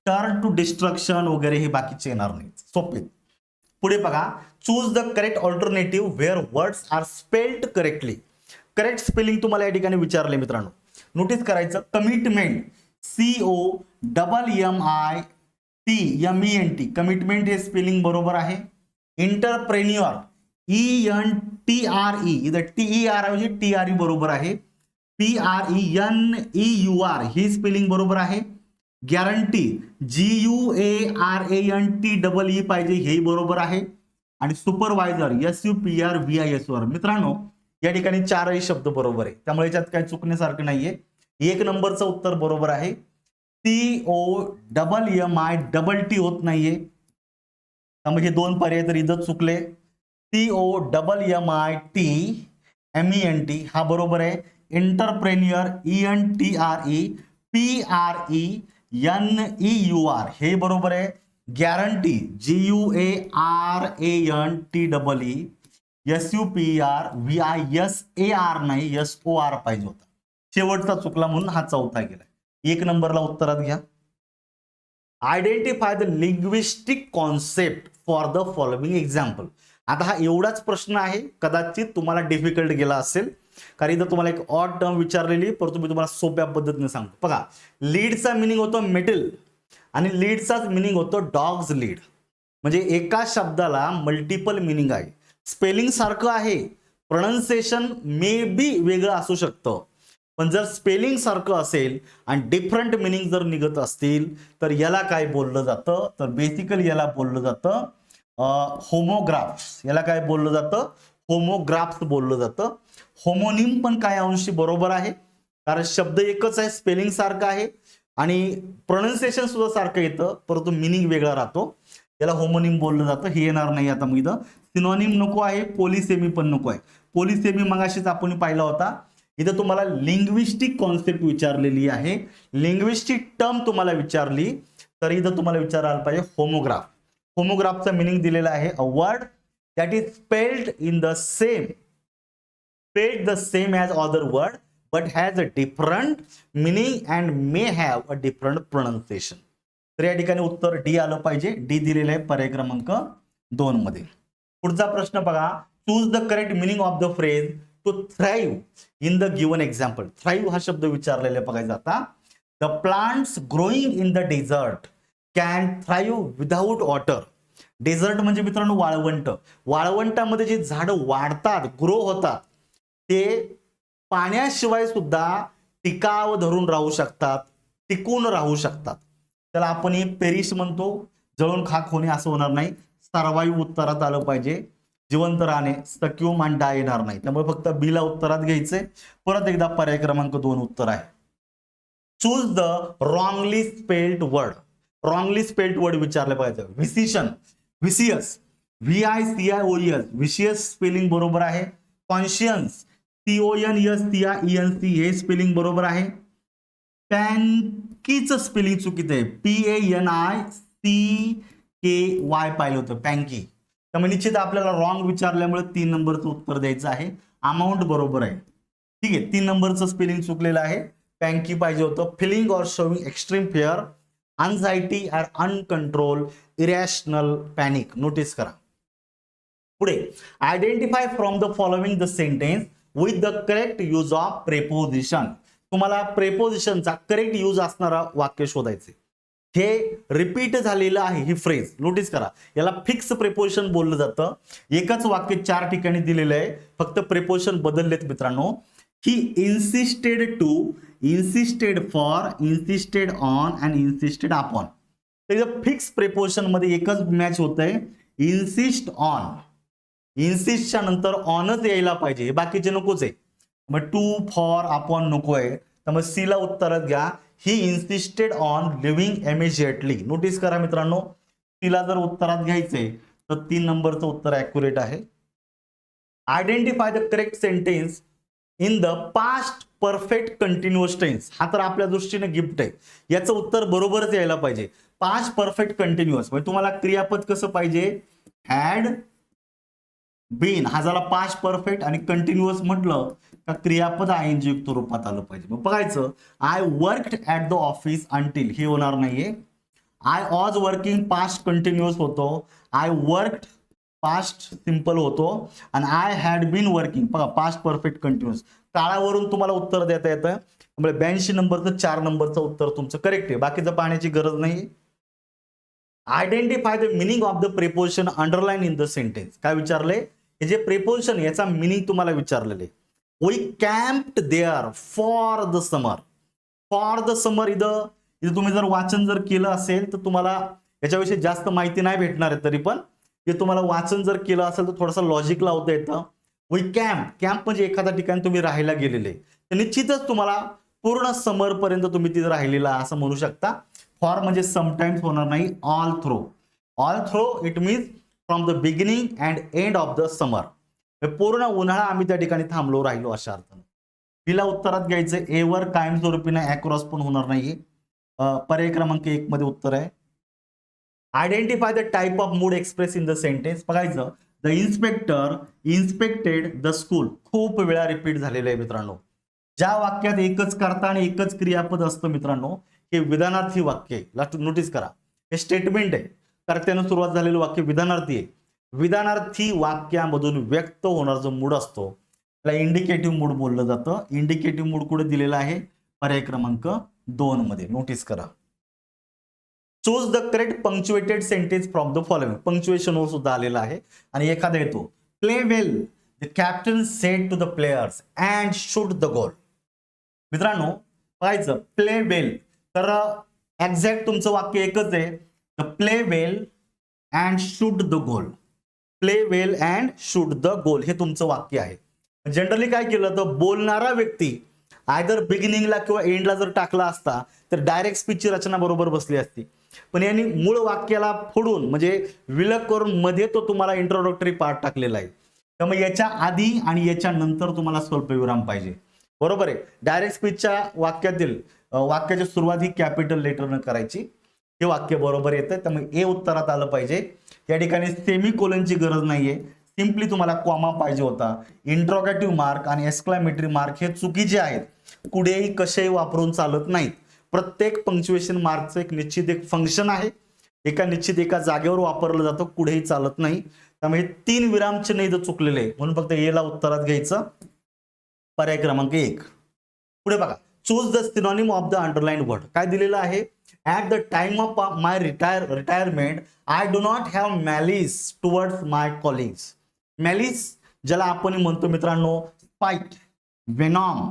टर्न टू डिस्ट्रक्शन वगैरे हे बाकीचे येणार नाहीत, सोपे. पुढे बघा, choose the correct alternative where words are spelled correctly. Correct spelling तुम्हाला या ठिकाणी विचारले मित्रांनो. नोटीस करायचं, कमिटमेंट COMMITMENT, कमिटमेंट हे स्पेलिंग बरोबर आहे. इंटरप्रेन्युअर ENTRE, इथं TER ऐवजी TRE बरोबर आहे. PRENEUR ही स्पेलिंग बरोबर आहे. गॅरंटी GUARANTEE पाहिजे, हेही बरोबर आहे. आणि सुपरवायझर SUPRVISOR. मित्रांनो या ठिकाणी चारही शब्द बरोबर आहे, त्यामुळे याच्यात काही चुकण्यासारखं नाहीये. 1 नंबरचं उत्तर बरोबर आहे. COMMIT होत नाहीये, त्यामुळे हे 2 पर्याय तर इथं चुकले. COMMITMENT हा बरोबर आहे. एंटरप्रेन्युअर ENTREPRENEUR हे बरोबर आहे. गॅरंटी GUARANTEE SUPERVISAR नाही, SOR पाहिजे होता. शेवटचा चुकला म्हणून हा चौथा गेला. 1 नंबरला उत्तरात घ्या. Identify the linguistic concept for the following example. आता हा एवढाच प्रश्न आहे, कदाचित तुम्हाला डिफिकल्ट गेला असेल, कारण इथं तुम्हाला एक ऑड टर्म विचारलेली, परंतु मी तुम्हाला सोप्या पद्धतीने सांगतो. बघा, लीडचा मिनिंग होतो मेटल आणि लीडचाच मिनिंग होतो डॉग्स लीड. म्हणजे एका शब्दाला मल्टिपल मिनिंग आहे. स्पेलिंग सारखं आहे, प्रोनाउन्सिएशन मे बी वेगळं असू शकतं, पण जर स्पेलिंग सारखं असेल आणि डिफरंट मिनिंग जर निघत असतील तर याला काय बोललं जातं, तर बेसिकली याला बोललं जातं होमोग्राफ्स. याला काय बोललं जातं, होमोग्राफ्स बोललं जातं. होमोनिम पण काय अंशी बरोबर आहे, कारण शब्द एकच आहे, स्पेलिंग सारखं आहे आणि प्रोनाउन्सिएशन सुद्धा सारखं येतं, परंतु मिनिंग वेगळा राहतो. याला होमोनिम बोललं जातं. हे येणार नाही आता. मग इथं सिनोनिम नको आहे, पॉलिसेमी पण नको आहे. पॉलिसेमी मगाशीच आपण पाहिला होता. इथं तुम्हाला लिंग्विस्टिक कॉन्सेप्ट विचारलेली आहे, लिंग्विस्टिक टर्म तुम्हाला विचारली, तर इथं तुम्हाला विचारायला पाहिजे होमोग्राफ. होमोग्राफचा मिनिंग दिलेला आहे, a word that is spelled in the same as other word but has a different meaning and may have a different pronunciation. तर या ठिकाणी उत्तर डी आलं पाहिजे. डी दिलेलं आहे पर्याय क्रमांक 2 मध्ये. पुढचा प्रश्न बघा, choose the correct meaning of the phrase to thrive in the given example. Thrive हा शब्द विचारलेला बघायचा आता. The plants growing in the desert can thrive without water. Desert म्हणजे मित्रांनो वाळवंट. वाळवंटामध्ये जे झाडं वाढतात, ग्रो होतात, ते पाण्याशिवाय सुद्धा टिकाव धरून राहू शकतात, टिकून राहू शकतात. त्याला आपण हे पेरिश म्हणतो, जळून खाक होणे असं होणार नाही. सर्वाईव्ह उत्तरात आलं पाहिजे, जिवंत राहणे, सक्यूम आणि डाय येणार नाही. त्यामुळे फक्त बी ला उत्तरात घ्यायचंय. परत एकदा पर्याय क्रमांक 2 उत्तर आहे. Choose the wrongly spelled word. Wrongly spelled word विचारले पाहिजे. व्हिसिशन, व्हिसियस, VICIOUS, व्हिसियस स्पेलिंग बरोबर आहे. कॉन्शियन्स, CONSCIENC हे स्पेलिंग बरोबर आहे. पॅनकीचं स्पेलिंग चुकीचं आहे, PANICKY पाहिलं होतं, पॅनकी. त्यामुळे निश्चित आपल्याला रॉंग विचारल्यामुळे 3 नंबरचं उत्तर द्यायचं आहे. अमाऊंट बरोबर आहे, ठीक आहे. 3 नंबरचं स्पेलिंग चुकलेलं आहे, पॅनकी पाहिजे होतं. Feeling or showing extreme fear, anxiety or uncontrol, irrational panic. Notice करा. पुढे, identify from the following the sentence with the correct use of preposition. तुम्हाला प्रेपोजिशनचा करेक्ट यूज असणारा वाक्य शोधायचे. हे रिपीट झालेलं आहे ही फ्रेज. नोटीस करा, याला फिक्स प्रेपोजिशन बोललं जातं. एकच वाक्य 4 ठिकाणी दिलेलं आहे, फक्त प्रेपोजिशन बदललेत मित्रांनो. He insisted to, insisted for, insisted on and insisted upon. तर फिक्स प्रेपोजिशन मध्ये एकच मॅच होत आहे, इन्सिस्ट ऑन. इन्सिस्टच्या नंतर ऑनच यायला पाहिजे, बाकीचे नकोच आहे. मग टू, फॉर, अपॉन नको आहे. त्यामुळे सी ला उत्तरात घ्या. He insisted on leaving immediately. Notice करा मित्रांनो, सीला जर उत्तरात घ्यायचंय तर 3 नंबरचं उत्तर ऍक्युरेट आहे. Identify the correct sentence in the past perfect continuous tense. हा तर आपल्या दृष्टीने गिफ्ट आहे, याचं उत्तर बरोबरच यायला पाहिजे. पास्ट परफेक्ट कंटिन्युअस म्हणजे तुम्हाला क्रियापद कसं पाहिजे, हॅड बीन हा झाला पास्ट परफेक्ट, आणि कंटिन्युअस म्हटलं का क्रियापद ING युक्त रूपात आलं पाहिजे. मग बघायचं, I worked at the office until, हे होणार नाहीये. I was working past continuous होतो, आय वर्कड पास्ट सिंपल होतो, आणि आय हॅड बीन वर्किंग बघा पास्ट परफेक्ट कंटिन्युअस. काळावरून तुम्हाला उत्तर देता येतं. त्यामुळे 82 नंबरचं 4 नंबरचं उत्तर तुमचं करेक्ट आहे, बाकीचं पाहण्याची गरज नाही. Identify the meaning of the preposition underline in the sentence. काय विचारले, हे जे प्रेपोजिशन याचा मिनिंग तुम्हाला विचारलेले. We camped there for the summer. For the summer इथं तुम्ही जर वाचन जर केलं असेल तर तुम्हाला याच्याविषयी जास्त माहिती नाही भेटणार आहे. तरी पण हे तुम्हाला वाचन जर केलं असेल तर थोडंसं लॉजिक लावता येतं. वी कॅम्प म्हणजे एखाद्या ठिकाणी तुम्ही राहायला गेलेले, तर निश्चितच तुम्हाला पूर्ण समर पर्यंत तुम्ही तिथे राहिलेला असं म्हणू शकता. फॉर म्हणजे समटाइम्स होणार नाही, all through it means from the beginning and end of the summer. पूर्ण उन्हाळा आम्ही त्या ठिकाणी थांबलो राहिलो अशा अर्थाने. तिला उत्तरात घ्यायचं एवर कायमस्वरूपीने अक्रॉस पण होणार नाहीये. पर्याय क्रमांक 1 मध्ये उत्तर आहे. Identify the type of mood express in the sentence. बघायचं द इन्स्पेक्टर इन्स्पेक्टेड द स्कूल खूप वेळा रिपीट झालेलं आहे मित्रांनो. ज्या वाक्यात एकच कर्ता आणि एकच क्रियापद असतं मित्रांनो, हे विधानार्थी वाक्य आहे. नोटीस करा, हे स्टेटमेंट आहे, कर्त्यानं सुरुवात झालेलं वाक्य विधानार्थी आहे. विधानार्थी वाक्यामधून व्यक्त होणारा जो मूड असतो त्याला इंडिकेटिव्ह मूड बोललं जातं. इंडिकेटिव्ह मूड कुठे दिलेला आहे? पर्याय क्रमांक 2 मध्ये. नोटीस करा. Choose the correct punctuated sentence from the following. Punctuation वर सुद्धा आलेला आहे. आणि एखादा येतो play well the captain said to the players and shoot the goal. मित्रांनो पाहायचं प्ले वेल, तर एक्झॅक्ट तुमचं वाक्य एकच आहे, the play well and shoot the goal. Play well and shoot the गोल हे तुमचं वाक्य आहे. जनरली काय केलं तर बोलणारा व्यक्ती आयदर बिगिनिंगला किंवा एंडला जर टाकला असता तर डायरेक्ट स्पीचची रचना बरोबर बसली असती. पण यांनी मूळ वाक्याला फोडून म्हणजे विलग करून मध्ये तो तुम्हाला इंट्रोडक्टरी पार्ट टाकलेला आहे. त्यामुळे याच्या आधी आणि याच्या नंतर तुम्हाला स्वल्पविराम पाहिजे. बरोबर आहे. डायरेक्ट स्पीचच्या वाक्यातील वाक्याची सुरुवात ही कॅपिटल लेटरनं करायची. हे वाक्य बरोबर येतं, त्यामुळे ए उत्तरात आलं पाहिजे. या ठिकाणी सेमीकोलनची गरज नाहीये, सिम्पली तुम्हाला कॉमा पाहिजे होता. इंट्रोगेटिव्ह मार्क आणि एक्सक्लामेटरी मार्क हे चुकीचे आहेत, कुठेही कसेही वापरून चालत नाहीत. प्रत्येक पंक्च्युएशन मार्कचं एक निश्चित एक फंक्शन आहे, निश्चित एका जागेवर वापरलं जातं, कुठेही चालत नाही. त्यामुळे 3 विरामचिन्ह इथं चुकलेले आहे, म्हणून फक्त एला उत्तरात घ्यायचं. पर्याय क्रमांक 1. पुढे बघा, choose the synonym of the underline word. काय दिलेलं आहे? At the time of my retirement I do not have malice towards my colleagues. Malice ज्याला आपण म्हणतो मित्रांनो स्पाइट, वेनॉम,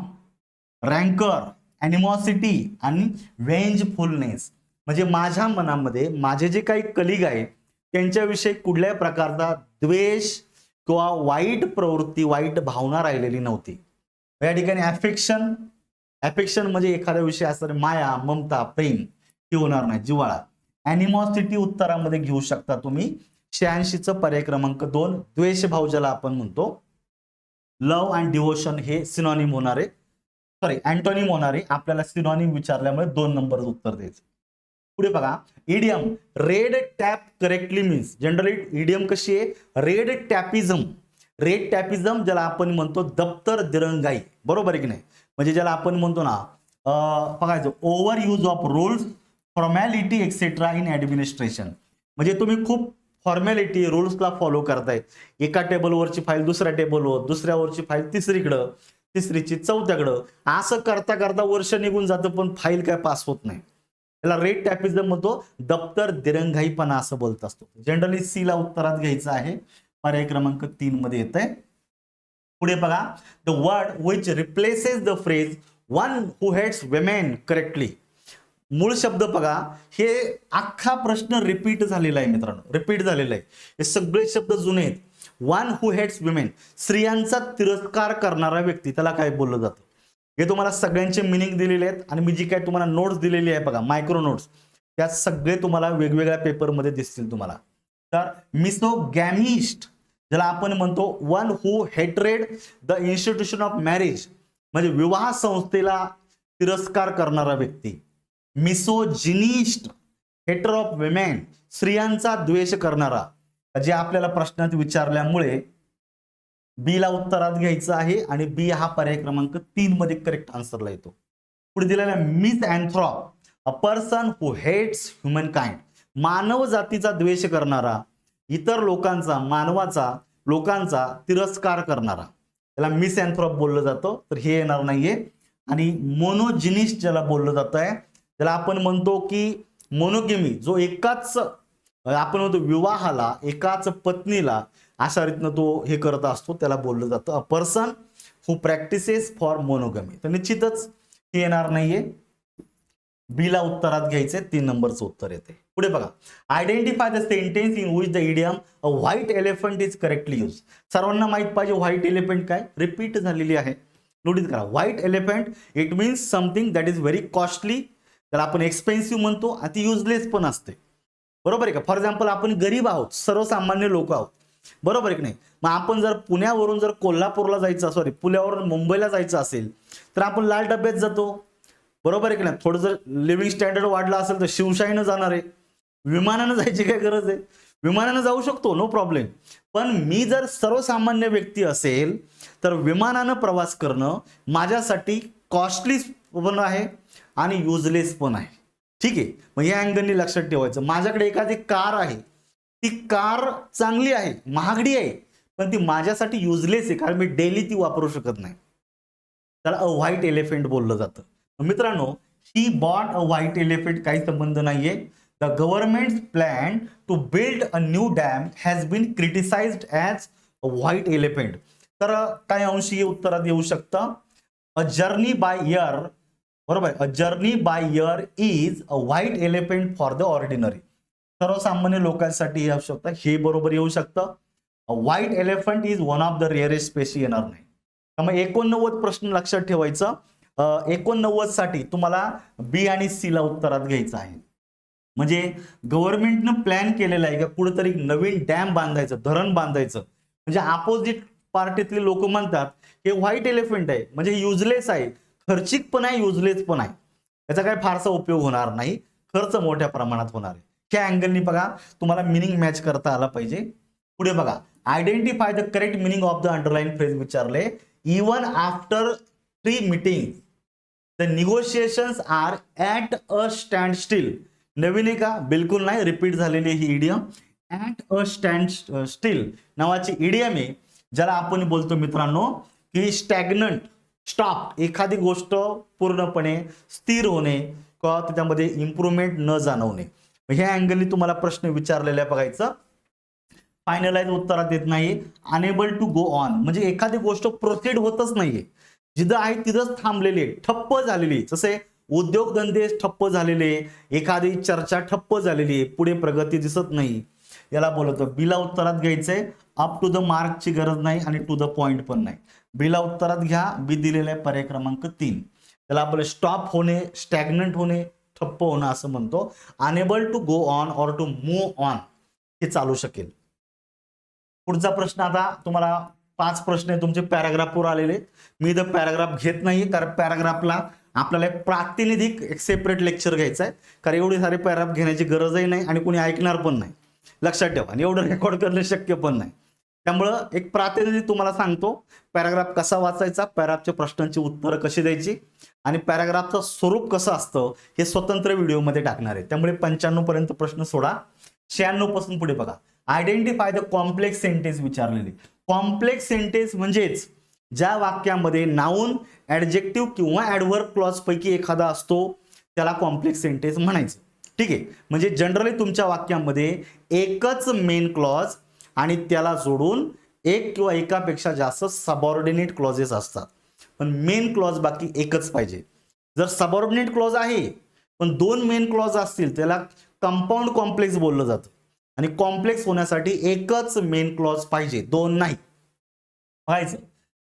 रँकर, ॲनिमॉसिटी आणि वेंजफुलनेस. म्हणजे माझ्या मनामध्ये माझे जे काही कलिग आहेत त्यांच्याविषयी कुठल्याही प्रकारचा द्वेष किंवा वाईट प्रवृत्ती, वाईट भावना राहिलेली नव्हती. या ठिकाणी ॲफेक्शन म्हणजे एखाद्या विषयी असणारी माया, ममता, प्रेम ही होणार नाही, जिव्हाळा. ॲनिमॉसिटी उत्तरामध्ये घेऊ शकता तुम्ही. 86चं पर्याय क्रमांक 2 द्वेषभाव ज्याला आपण म्हणतो. लव्ह अँड डिव्होशन हे सिनॉनिम होणार आहे, सॉरी अँटोनिम होणार आहे. आपल्याला सिनॉनिम विचारल्यामुळे 2 नंबर उत्तर द्यायचं. पुढे बघा, idiom red tap correctly means. Generally idiom कशी आहे? रेड टॅपिझम. रेड टॅपिझम ज्याला आपण म्हणतो दप्तर दिरंगाई, बरोबर आहे की नाही? म्हणजे ज्याला आपण म्हणतो ना बघायचं over use of rules, formality etcetera in administration. म्हणजे तुम्ही खूप फॉर्मॅलिटी रूल्सला फॉलो करताय. एका टेबलवरची फाईल दुसऱ्या टेबलवर, दुसऱ्यावरची फाईल तिसरीकडं, तिसरीची चौथ्याकडं, असं करता करता वर्ष निघून जातं पण फाईल काय पास होत नाही. त्याला रेड टॅपिझम म्हणतो, दप्तर दिरंगाईपणा असं बोलत असतो. जनरली सी ला उत्तरात घ्यायचं आहे. पर्याय क्रमांक 3 मध्ये येत आहे. पुढे बघा, the word which replaces the phrase one who hates women correctly. मूळ शब्द बघा, हे अख्खा प्रश्न रिपीट झालेला आहे मित्रांनो, रिपीट झालेला आहे. हे सगळे शब्द जुने आहेत. वन हु हेट्स विमेन, स्त्रियांचा तिरस्कार करणारा व्यक्ती, त्याला काय बोललं जातं? हे तुम्हाला सगळ्यांचे मिनिंग दिलेले आहेत आणि मी जी काय तुम्हाला नोट्स दिलेली आहे बघा, मायक्रो नोट्स, त्यात सगळे तुम्हाला वेगवेगळ्या पेपरमध्ये दिसतील तुम्हाला. तर मिसोगॅमिस्ट ज्याला आपण म्हणतो one who hatred the institution of marriage, म्हणजे विवाह संस्थेला तिरस्कार करणारा व्यक्ती. मिसोजिनिस्ट, हेटर ऑफ विमेन, स्त्रियांचा द्वेष करणारा. जे आपल्याला प्रश्नात विचारल्यामुळे बी ला उत्तरात घ्यायचं आहे आणि बी हा पर्याय क्रमांक 3 मध्ये करेक्ट आन्सरला येतो. पुढे दिलेला misanthrope, a person who hates humankind, मानव जातीचा द्वेष करणारा, इतर लोकांचा, लोकांचा तिरस्कार करणारा, त्याला मिसअँथ्रॉप बोललं जातं. तर हे येणार नाहीये. आणि मोनोजिनिस्ट ज्याला बोललं जात आहे, त्याला आपण म्हणतो की मोनोगेमी, जो एकाच आपण म्हणतो विवाहाला एकाच पत्नीला अशा रीतीनं तो हे करत असतो, त्याला बोललं जातं अ person who practices for monogamy. तर निश्चितच हे येणार नाहीये. बी ला उत्तरात घ्यायचे, 3 नंबरचं उत्तर येते. पुढे बघा, identify the sentence in which the idiom a white elephant is correctly use. सर्वांना माहित पाहिजे व्हाईट एलिफंट काय, रिपीट झालेली आहे. नोटीस करा, white elephant it means something that is very costly, त्याला आपण एक्सपेन्सिव्ह म्हणतो आणि ती युजलेस पण असते. बरोबर आहे का. फॉर एक्झाम्पल आपण गरीब आहोत, सर्वसामान्य लोक आहोत, बरोबर आहे की नाही. मग आपण जर पुण्यावरून जर कोल्हापूरला जायचं, सॉरी पुण्यावरून मुंबईला जायचं असेल तर आपण लाल डब्यात जातो, बरोबर आहे की नाही. थोडं जर लिव्हिंग स्टँडर्ड वाढला असेल तर शिवशाहीनं जाणार आहे. विमानानं जायची काय गरज आहे, विमानानं जाऊ शकतो, नो प्रॉब्लेम. पण मी जर सर्वसामान्य व्यक्ती असेल तर विमानानं प्रवास करणं माझ्यासाठी कॉस्टली पण आहे आणि युजलेस पण आहे. ठीक आहे. मग या अँगलनी लक्षात ठेवायचं. माझ्याकडे एखादी कार आहे, ती कार चांगली आहे, महागडी आहे, पण ती माझ्यासाठी युजलेस आहे, कारण मी डेली ती वापरू शकत नाही. त्याला अ व्हाईट एलिफंट बोललं जातं. मित्रांनो, he bought a white elephant काही संबंध नाहीये. The government plan to build a new dam has been criticised as a white elephant. तर काही अंशी उत्तरात येऊ शकतं. अ जर्नी बाय इयर, बरोबर, a journey by air is a white elephant for the ordinary. सर्वसामान्य लोकांसाठी हे असू शकतं, हे बरोबर येऊ शकतं. White elephant is one of the rarest species येणार नाही. त्यामुळे 89 प्रश्न लक्षात ठेवायचं. 89 साठी तुम्हाला बी आणि सी ला उत्तरात घ्यायचं आहे. म्हणजे गव्हर्नमेंटनं प्लॅन केलेला आहे की कुठेतरी नवीन डॅम बांधायचं, धरण बांधायचं. म्हणजे अपोजिट पार्टीतले लोक म्हणतात हे व्हाईट एलिफंट आहे, म्हणजे युजलेस आहे, खर्चिक पण आहे, युजलेस पण आहे, याचा काही फारसा उपयोग होणार नाही, खर्च मोठ्या प्रमाणात होणार आहे. त्या अँगलनी बघा तुम्हाला मिनिंग मॅच करता आला पाहिजे. पुढे बघा, identify the correct meaning of the underline phrase विचारले. Even after 3 meeting the negotiations are at a standstill. नवीन आहे का, बिलकुल नाही, रिपीट झालेली ही idiom. At a standstill नावाची इडियम आहे, ज्याला आपण बोलतो मित्रांनो की स्टॅग्नंट, स्टॉप, एखादी गोष्ट पूर्णपणे स्थिर होणे किंवा त्याच्यामध्ये इम्प्रूव्हमेंट न जाणवणे. ह्या अँगलनी तुम्हाला प्रश्न विचारलेला बघायचं. फायनलाइज उत्तरात येत नाही. अनेबल टू गो ऑन म्हणजे एखादी गोष्ट प्रोसीड होतच नाहीये, जिथं आहे तिथंच थांबलेली आहे, ठप्प झालेली आहे. जसे उद्योगधंदे ठप्प झालेले, एखादी चर्चा ठप्प झालेली आहे, पुढे प्रगती दिसत नाही, याला बोलतो. बीला उत्तरात घ्यायचंय. अप टू द मार्कची गरज नाही आणि टू द पॉइंट पण नाही. बीला उत्तरात घ्या. बी दिलेला आहे पर्याय क्रमांक 3. त्याला आपण स्टॉप होणे, स्टॅग्नंट होणे, ठप्प होणं असं म्हणतो. Unable to go on or to move on हे चालू शकेल. पुढचा प्रश्न, आता तुम्हाला 5 प्रश्न आहे तुमचे पॅराग्राफवर आलेले. मी इथं पॅराग्राफ घेत नाही, कारण पॅराग्राफला आपल्याला एक प्रातिनिधिक एक सेपरेट लेक्चर घ्यायचं आहे, कारण एवढे सारे पॅराग्राफ घेण्याची गरजही नाही आणि कोणी ऐकणार पण नाही. लक्षात ठेवा. आणि एवढं रेकॉर्ड करणं शक्य पण नाही. त्यामुळं एक प्रातिनिधिक तुम्हाला सांगतो, पॅराग्राफ कसा वाचायचा, पॅराग्राफच्या प्रश्नांची उत्तरं कशी द्यायची आणि पॅराग्राफचं स्वरूप कसं असतं हे स्वतंत्र व्हिडिओमध्ये टाकणार आहे. त्यामुळे 95 पर्यंत प्रश्न सोडा. 96 पासून पुढे बघा. आयडेंटिफाय द कॉम्प्लेक्स सेंटेन्स विचारलेली. कॉम्प्लेक्स सेंटेन्स म्हणजेच ज्या वाक्यामध्ये नाउन, ऍडजेक्टिव्ह किंवा ऍडव्हर्ब क्लॉज पैकी एखादा असतो त्याला कॉम्प्लेक्स सेंटेन्स म्हणायचं. ठीक आहे. म्हणजे जनरली तुमच्या वाक्यामध्ये एकच मेन क्लॉज आणि त्याला जोडून एक किंवा एकापेक्षा जास्त सबऑर्डिनेट क्लॉजेस असतात, पण मेन क्लॉज बाकी एकच पाहिजे. जर सबऑर्डिनेट क्लॉज आहे पण 2 मेन क्लॉज असतील त्याला कंपाऊंड कॉम्प्लेक्स बोललं जातं. आणि कॉम्प्लेक्स होण्यासाठी एकच मेन क्लॉज पाहिजे, 2 नाही. पाहायचं,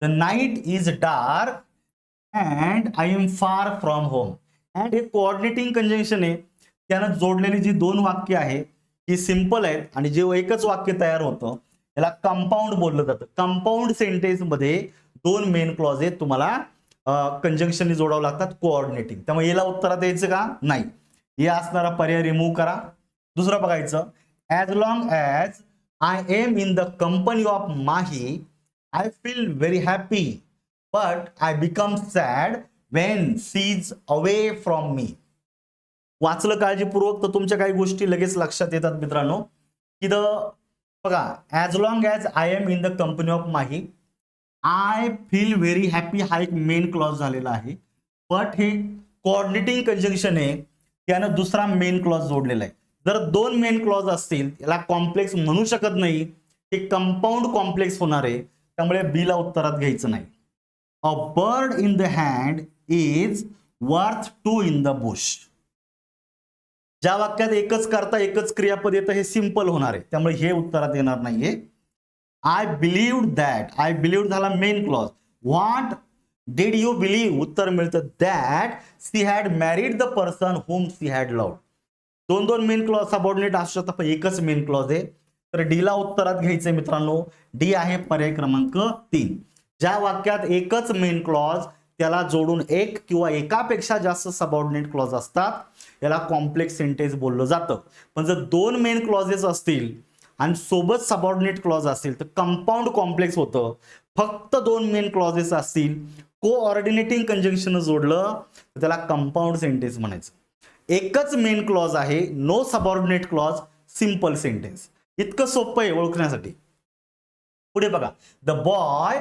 the night is dark and I am far from home. And हे कोऑर्डिनेटिंग कंजंक्शन आहे, त्यानं जोडलेली जी 2 वाक्य आहे ही सिंपल आहेत आणि जे एकच वाक्य तयार होतं याला कंपाऊंड बोललं जातं. कंपाऊंड सेंटेन्स मध्ये 2 मेन क्लॉज आहेत, तुम्हाला कंजंक्शननी जोडावं लागतात, कोऑर्डिनेटिंग. त्यामुळे याला उत्तरात द्यायचं का नाही, हे असणारा पर्याय रिमूव्ह करा. दुसरं बघायचं, as long as I am in the company of Mahi I feel very happy but I become sad when she is away from me. वाचलं काळजीपूर्वक तर तुमच्या काही गोष्टी लगेच लक्षात येतात मित्रांनो. इथं बघा, as long as I am in the company of Mahi I feel very happy हा एक मेन क्लॉज झालेला आहे, बट हे कोऑर्डिनेटिंग कंजंक्शन आहे, त्यानं दुसरा मेन क्लॉज जोडलेला आहे. जर 2 मेन क्लॉज असतील याला कॉम्प्लेक्स म्हणू शकत नाही, हे कंपाऊंड कॉम्प्लेक्स होणार आहे. त्यामुळे बी ला उत्तरात घ्यायचं नाही. A bird in the hand is worth 2 in the Bush. ज्या वाक्यात एकच करता एकच क्रियापद येतं हे सिंपल होणार आहे, त्यामुळे हे उत्तरात येणार नाहीये. I believed that, I believed झाला main clause. What did you believe, उत्तर मिळतं that she had married the person whom she had loved. दोन दोन मेन क्लॉज सबऑर्डिनेट असू शकतात, पण एकच मेन क्लॉज आहे. तर डी ला उत्तरात घ्यायचंय मित्रांनो. डी आहे पर्याय क्रमांक 3. ज्या वाक्यात एकच मेन क्लॉज त्याला जोडून एक किंवा एकापेक्षा जास्त सबऑर्डिनेट क्लॉज असतात याला कॉम्प्लेक्स सेंटेन्स बोललं जातं. पण जर दोन मेन क्लॉजेस असतील आणि सोबत सबऑर्डिनेट क्लॉज असतील तर कंपाऊंड कॉम्प्लेक्स होतं. फक्त दोन मेन क्लॉजेस असतील, कोऑर्डिनेटिंग कंजंक्शन जोडलं तर त्याला कंपाऊंड सेंटेन्स म्हणायचं. एकच मेन क्लॉज आहे, no subordinate clause, simple sentence. इतकं सोपं आहे ओळखण्यासाठी. पुढे बघा, the boy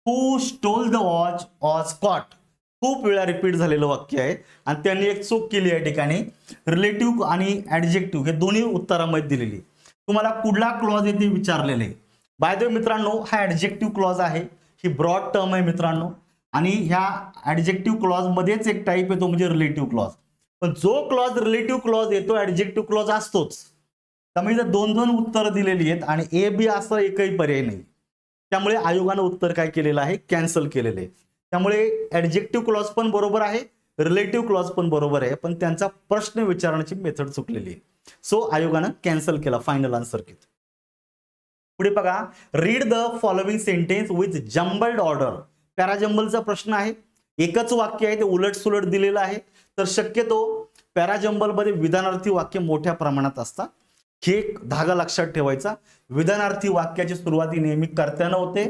who stole the watch was caught. खूप वेळा रिपीट झालेलं वाक्य आहे आणि त्यांनी एक चूक केली या ठिकाणी. रिलेटिव्ह आणि ऍडजेक्टिव्ह हे दोन्ही उत्तरामध्ये दिलेली. तुम्हाला कुठला क्लॉज आहे ते विचारलेले आहे. बाय द वे मित्रांनो, हा ऍडजेक्टिव्ह क्लॉज आहे, ही ब्रॉड टर्म आहे मित्रांनो. आणि ह्या ऍडजेक्टिव्ह क्लॉज मध्येच एक टाईप येतो म्हणजे रिलेटिव्ह क्लॉज. पण जो क्लॉज रिलेटिव्ह क्लॉज येतो ऍडजेक्टिव्ह क्लॉज असतोच. त्यामुळे इथं दोन दोन उत्तर दिलेली आहेत आणि ए बी असं एकही पर्याय नाही. त्यामुळे आयोगानं उत्तर काय केलेलं आहे, कॅन्सल केलेलं आहे. त्यामुळे ऍडजेक्टिव्ह क्लॉज पण बरोबर आहे, रिलेटिव्ह क्लॉज पण बरोबर आहे, पण त्यांचा प्रश्न विचारण्याची मेथड चुकलेली आहे. सो आयोगानं कॅन्सल केला फायनल आन्सर की. पुढे बघा, read the following sentence with jumbled order. पॅराजम्बलचा प्रश्न आहे, एकच वाक्य आहे ते उलट सुलट दिलेलं आहे. तर शक्यतो पॅराजम्बल मध्ये विधानार्थी वाक्य मोठ्या प्रमाणात असतात. हे एक धागा लक्षात ठेवायचा. विधानार्थी वाक्याची सुरुवाती नेहमी कर्त्यानं होते,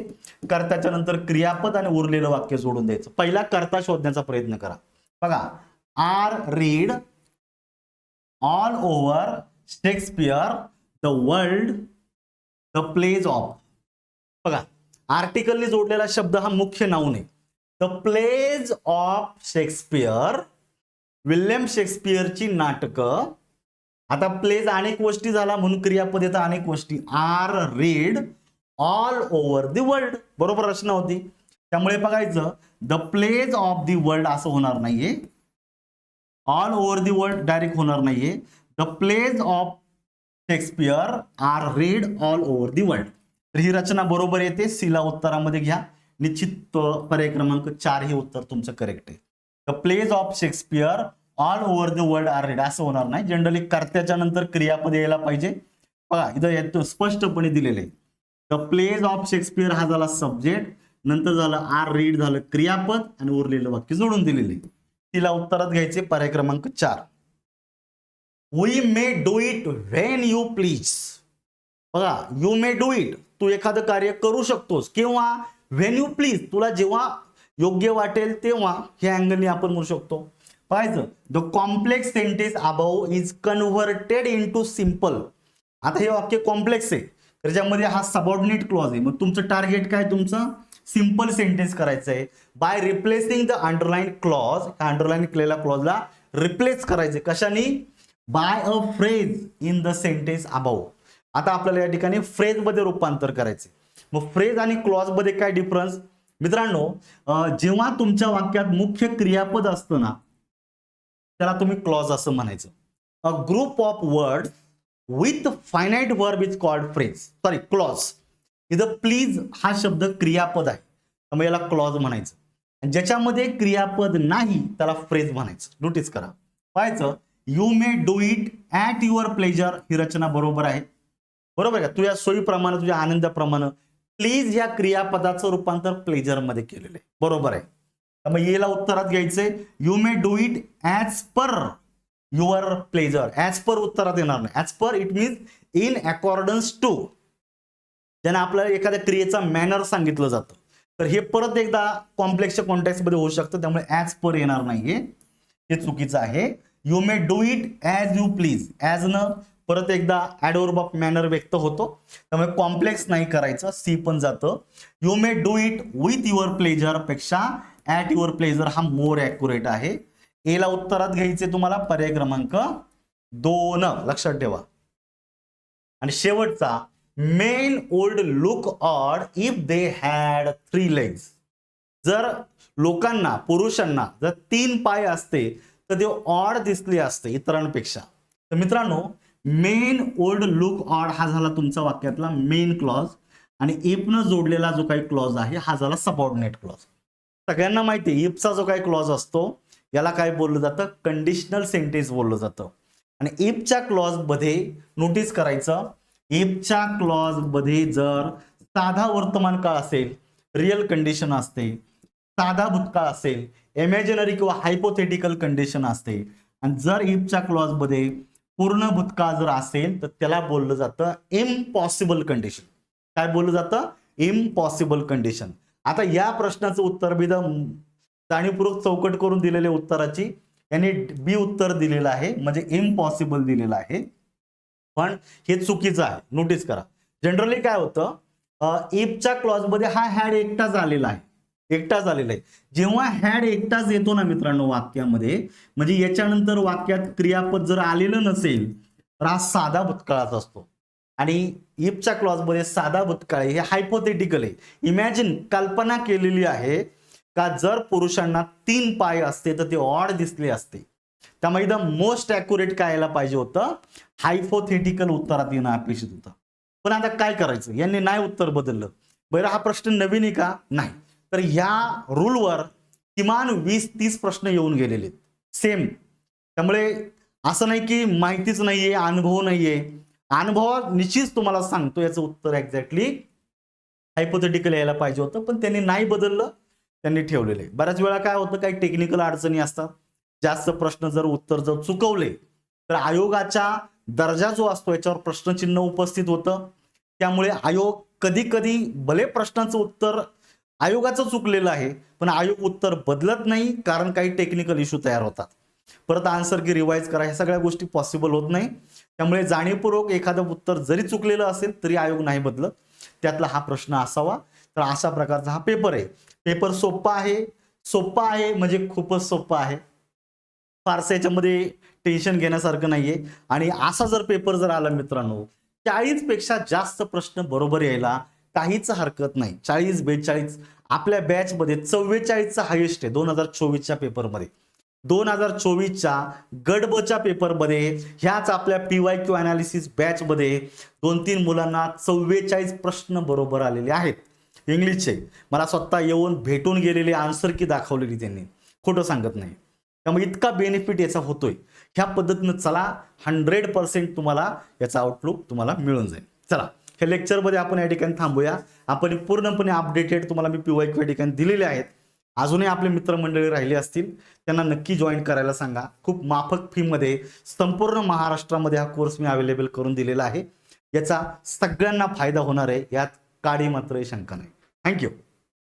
कर्त्याच्या नंतर क्रियापद आणि उरलेलं वाक्य जोडून द्यायचं. पहिला कर्ता शोधण्याचा प्रयत्न करा. बघा, are read all over Shakespeare the world the plays of. बघा, आर्टिकलने जोडलेला शब्द हा मुख्य नाऊन आहे. The plays of Shakespeare, William शेक्सपियरची नाटकं. आता प्लेज अनेक गोष्टी झाला म्हणून क्रियापद येतं अनेक गोष्टी. Are read all over the world, बरोबर रचना होती. त्यामुळे बघायचं the plays of the world असं होणार नाहीये, all over the world direct होणार नाहीये. The plays of Shakespeare are read all over the world. तर ही रचना बरोबर येते. सीला उत्तरामध्ये घ्या. निश्चित पर्याय क्रमांक 4 हे उत्तर तुमचं करेक्ट आहे. The plays of Shakespeare all over the world are read असं होणार नाही. जनरली कर्त्याच्या नंतर क्रियापद यायला पाहिजे. बघा, इथं येतो स्पष्टपणे दिलेले. द प्लेज ऑफ शेक्सपियर हा झाला सब्जेक्ट, नंतर झालं आर रीड झालं क्रियापद आणि उरलेलं वाक्य जोडून दिलेले. तिला उत्तरात घ्यायचे पर्याय क्रमांक 4. We may do it when you please. बघा, यू मे डू इट, तू एखादं कार्य करू शकतोस, किंवा व्हेन यू प्लीज, तुला जेव्हा योग्य वाटेल तेव्हा, हे अँगलने आपण म्हणू शकतो. पाहायचं, the complex sentence above is converted into simple. आता हे वाक्य कॉम्प्लेक्स आहे, त्याच्यामध्ये हा सबऑर्डिनेट क्लॉज आहे. मग तुमचं टार्गेट काय, तुमचं सिंपल सेंटेन्स करायचं आहे. By replacing the underline clause, underline केलेल्या क्लॉजला रिप्लेस करायचे कशाने, by a phrase in the sentence above. आता आपल्याला या ठिकाणी फ्रेज मध्ये रूपांतर करायचे. मग फ्रेज आणि क्लॉज मध्ये काय डिफरन्स मित्रांनो, जेव्हा तुमच्या वाक्यात मुख्य क्रियापद असतं ना त्याला तुम्ही क्लॉज असं म्हणायचं. A group of word with finite verb is called phrase, sorry clause. इथं प्लीज हा शब्द क्रियापद आहे, त्यामुळे याला क्लॉज म्हणायचं. ज्याच्यामध्ये क्रियापद नाही त्याला फ्रेज म्हणायचं. नोटीस करा, पाहायचं, you may do it at your pleasure, ही रचना बरोबर आहे. बरोबर आहे का, तुझ्या सोयीप्रमाणे, तुझ्या आनंदाप्रमाणे. प्लीज या क्रियापदाचं रूपांतर प्लेजर मध्ये केलेलं आहे, बरोबर आहे. त्यामुळे याला उत्तरात घ्यायचंय, you may do it as per your pleasure. As per उत्तरात येणार नाही. As per it means in accordance to, ज्याने आपल्याला एखाद्या क्रियेचा मॅनर सांगितलं जातं. तर हे परत एकदा कॉम्प्लेक्सच्या कॉन्टेक्स्ट मध्ये होऊ शकतं, त्यामुळे ॲज पर येणार नाहीये, हे चुकीचं आहे. You may do it as you please, as न परत एकदा ॲडवर्ब ऑफ मॅनर व्यक्त होतो, त्यामुळे कॉम्प्लेक्स नाही करायचं, सी पण जातं. You may do it with your pleasure पेक्षा ॲट युअर प्लेजर हा मोर ॲक्युरेट आहे. एला उत्तरात घ्यायचे तुम्हाला पर्याय क्रमांक 2, लक्षात ठेवा. आणि शेवटचा, main would look odd if they had 3 legs. जर लोकांना, पुरुषांना जर 3 पाय असते तर ते ऑड दिसले असते इतरांपेक्षा. तर मित्रांनो, मेन ओल्ड लुक ऑड हा झाला तुमचा वाक्यातला मेन क्लॉज, आणि इफनं जोडलेला जो काही क्लॉज आहे हा झाला सबऑर्डिनेट क्लॉज. सगळ्यांना माहिती आहे इफचा जो काही क्लॉज असतो याला काय बोललं जातं, कंडिशनल सेंटेन्स बोललं जातं. आणि इफच्या क्लॉज मध्ये नोटीस करायचं, इफच्या क्लॉज मध्ये जर साधा वर्तमान काळ असेल, रिअल कंडिशन असते, साधा भूतकाळ असेल, इमॅजिनरी किंवा हायपोथेटिकल कंडिशन असते, आणि जर इफच्या क्लॉज मध्ये पूर्ण भूतकाळ जर असेल तर त्याला बोललं जातं इम्पॉसिबल कंडिशन. काय बोललं जातं, इम्पॉसिबल कंडिशन. आता या प्रश्नाचं उत्तर बी जाणीवपूर्वक चौकट करून दिलेल्या उत्तराची यांनी बी उत्तर दिलेलं आहे, म्हणजे इम्पॉसिबल दिलेलं आहे, पण हे चुकीचं आहे. नोटीस करा, जनरली काय होतं, इफच्या क्लॉज मध्ये हा हॅड एकटाच आलेला आहे, एकटाच आलेला आहे. जेव्हा हॅड एकटाच येतो ना मित्रांनो वाक्यामध्ये, म्हणजे याच्यानंतर वाक्यात क्रियापद जर आलेलं नसेल तर हा साधा भूतकाळाचा असतो. आणि इफच्या क्लॉज मध्ये साधा भूतकाळ हे हायपोथेटिकल आहे, इमॅजिन कल्पना केलेली आहे का जर पुरुषांना 3 पाय असते तर ते ऑड दिसले असते. त्यामुळे एकदम मोस्ट ॲक्युरेट काय यायला पाहिजे होतं, हायपोथेटिकल उत्तरात येणं अपेक्षित होतं. पण आता काय करायचं, यांनी नाही उत्तर बदललं. बरं, हा प्रश्न नवीन आहे का, नाही. तर या रूलवर किमान 20-30 प्रश्न येऊन गेलेले सेम. त्यामुळे असं नाही की माहितीच नाहीये, अनुभव नाहीये. अनुभव निश्चित तुम्हाला सांगतो याचं उत्तर एक्झॅक्टली हायपोथेटिकल यायला पाहिजे होतं, पण त्यांनी नाही बदललं, त्यांनी ठेवलेले. बऱ्याच वेळा काय होतं, काही टेक्निकल अडचणी असतात, जास्त प्रश्न जर उत्तर जर चुकवले तर आयोगाचा दर्जा जो असतो याच्यावर प्रश्नचिन्ह उपस्थित होतं. त्यामुळे आयोग कधी कधी भले प्रश्नाचं उत्तर आयोगाचं चुकलेलं आहे पण आयोग उत्तर बदलत नाही, कारण काही टेक्निकल इश्यू तयार होतात. परत आन्सर की रिवाइज करा, ह्या सगळ्या गोष्टी पॉसिबल होत नाही. त्यामुळे जाणीवपूर्वक एखादं उत्तर जरी चुकलेलं असेल तरी आयोग नाही बदलत. त्यातला हा प्रश्न असावा. तर अशा प्रकारचा हा पेपर आहे. पेपर सोपा आहे, सोपा आहे म्हणजे खूपच सोपा आहे, फारसं याच्यामध्ये टेन्शन घेण्यासारखं नाहीये. आणि असा जर पेपर जर आला मित्रांनो, 40 पेक्षा जास्त प्रश्न बरोबर यायला काहीच हरकत नाही. 40-42 आपल्या बॅच मध्ये 44चा हायेस्ट आहे 2024च्या पेपरमध्ये. 2024च्या गट ब च्या पेपरमध्ये ह्याच आपल्या PYQ अनालिसिस बॅच मध्ये 2-3 मुलांना 44 प्रश्न बरोबर आलेले आहेत इंग्लिशचे. मला स्वतः येऊन भेटून गेलेले आन्सर की दाखवलेली त्यांनी, खोटं सांगत नाही. त्यामुळे इतका बेनिफिट याचा होतोय. ह्या पद्धतीनं चला, 100% तुम्हाला याचा आउटलुक तुम्हाला मिळून जाईल. चला, हे लेक्चरमध्ये आपण या ठिकाणी थांबूया. आपण पूर्णपणे अपडेटेड तुम्हाला मी PYQ या ठिकाणी दिलेले आहेत. अजूनही आपले मित्रमंडळी राहिले असतील त्यांना नक्की जॉईन करायला सांगा. खूप माफक फी मध्ये संपूर्ण महाराष्ट्रामध्ये हा कोर्स मी अवेलेबल करून दिलेला आहे. याचा सगळ्यांना फायदा होणार आहे, यात काडी मात्र शंका नाही. थँक्यू.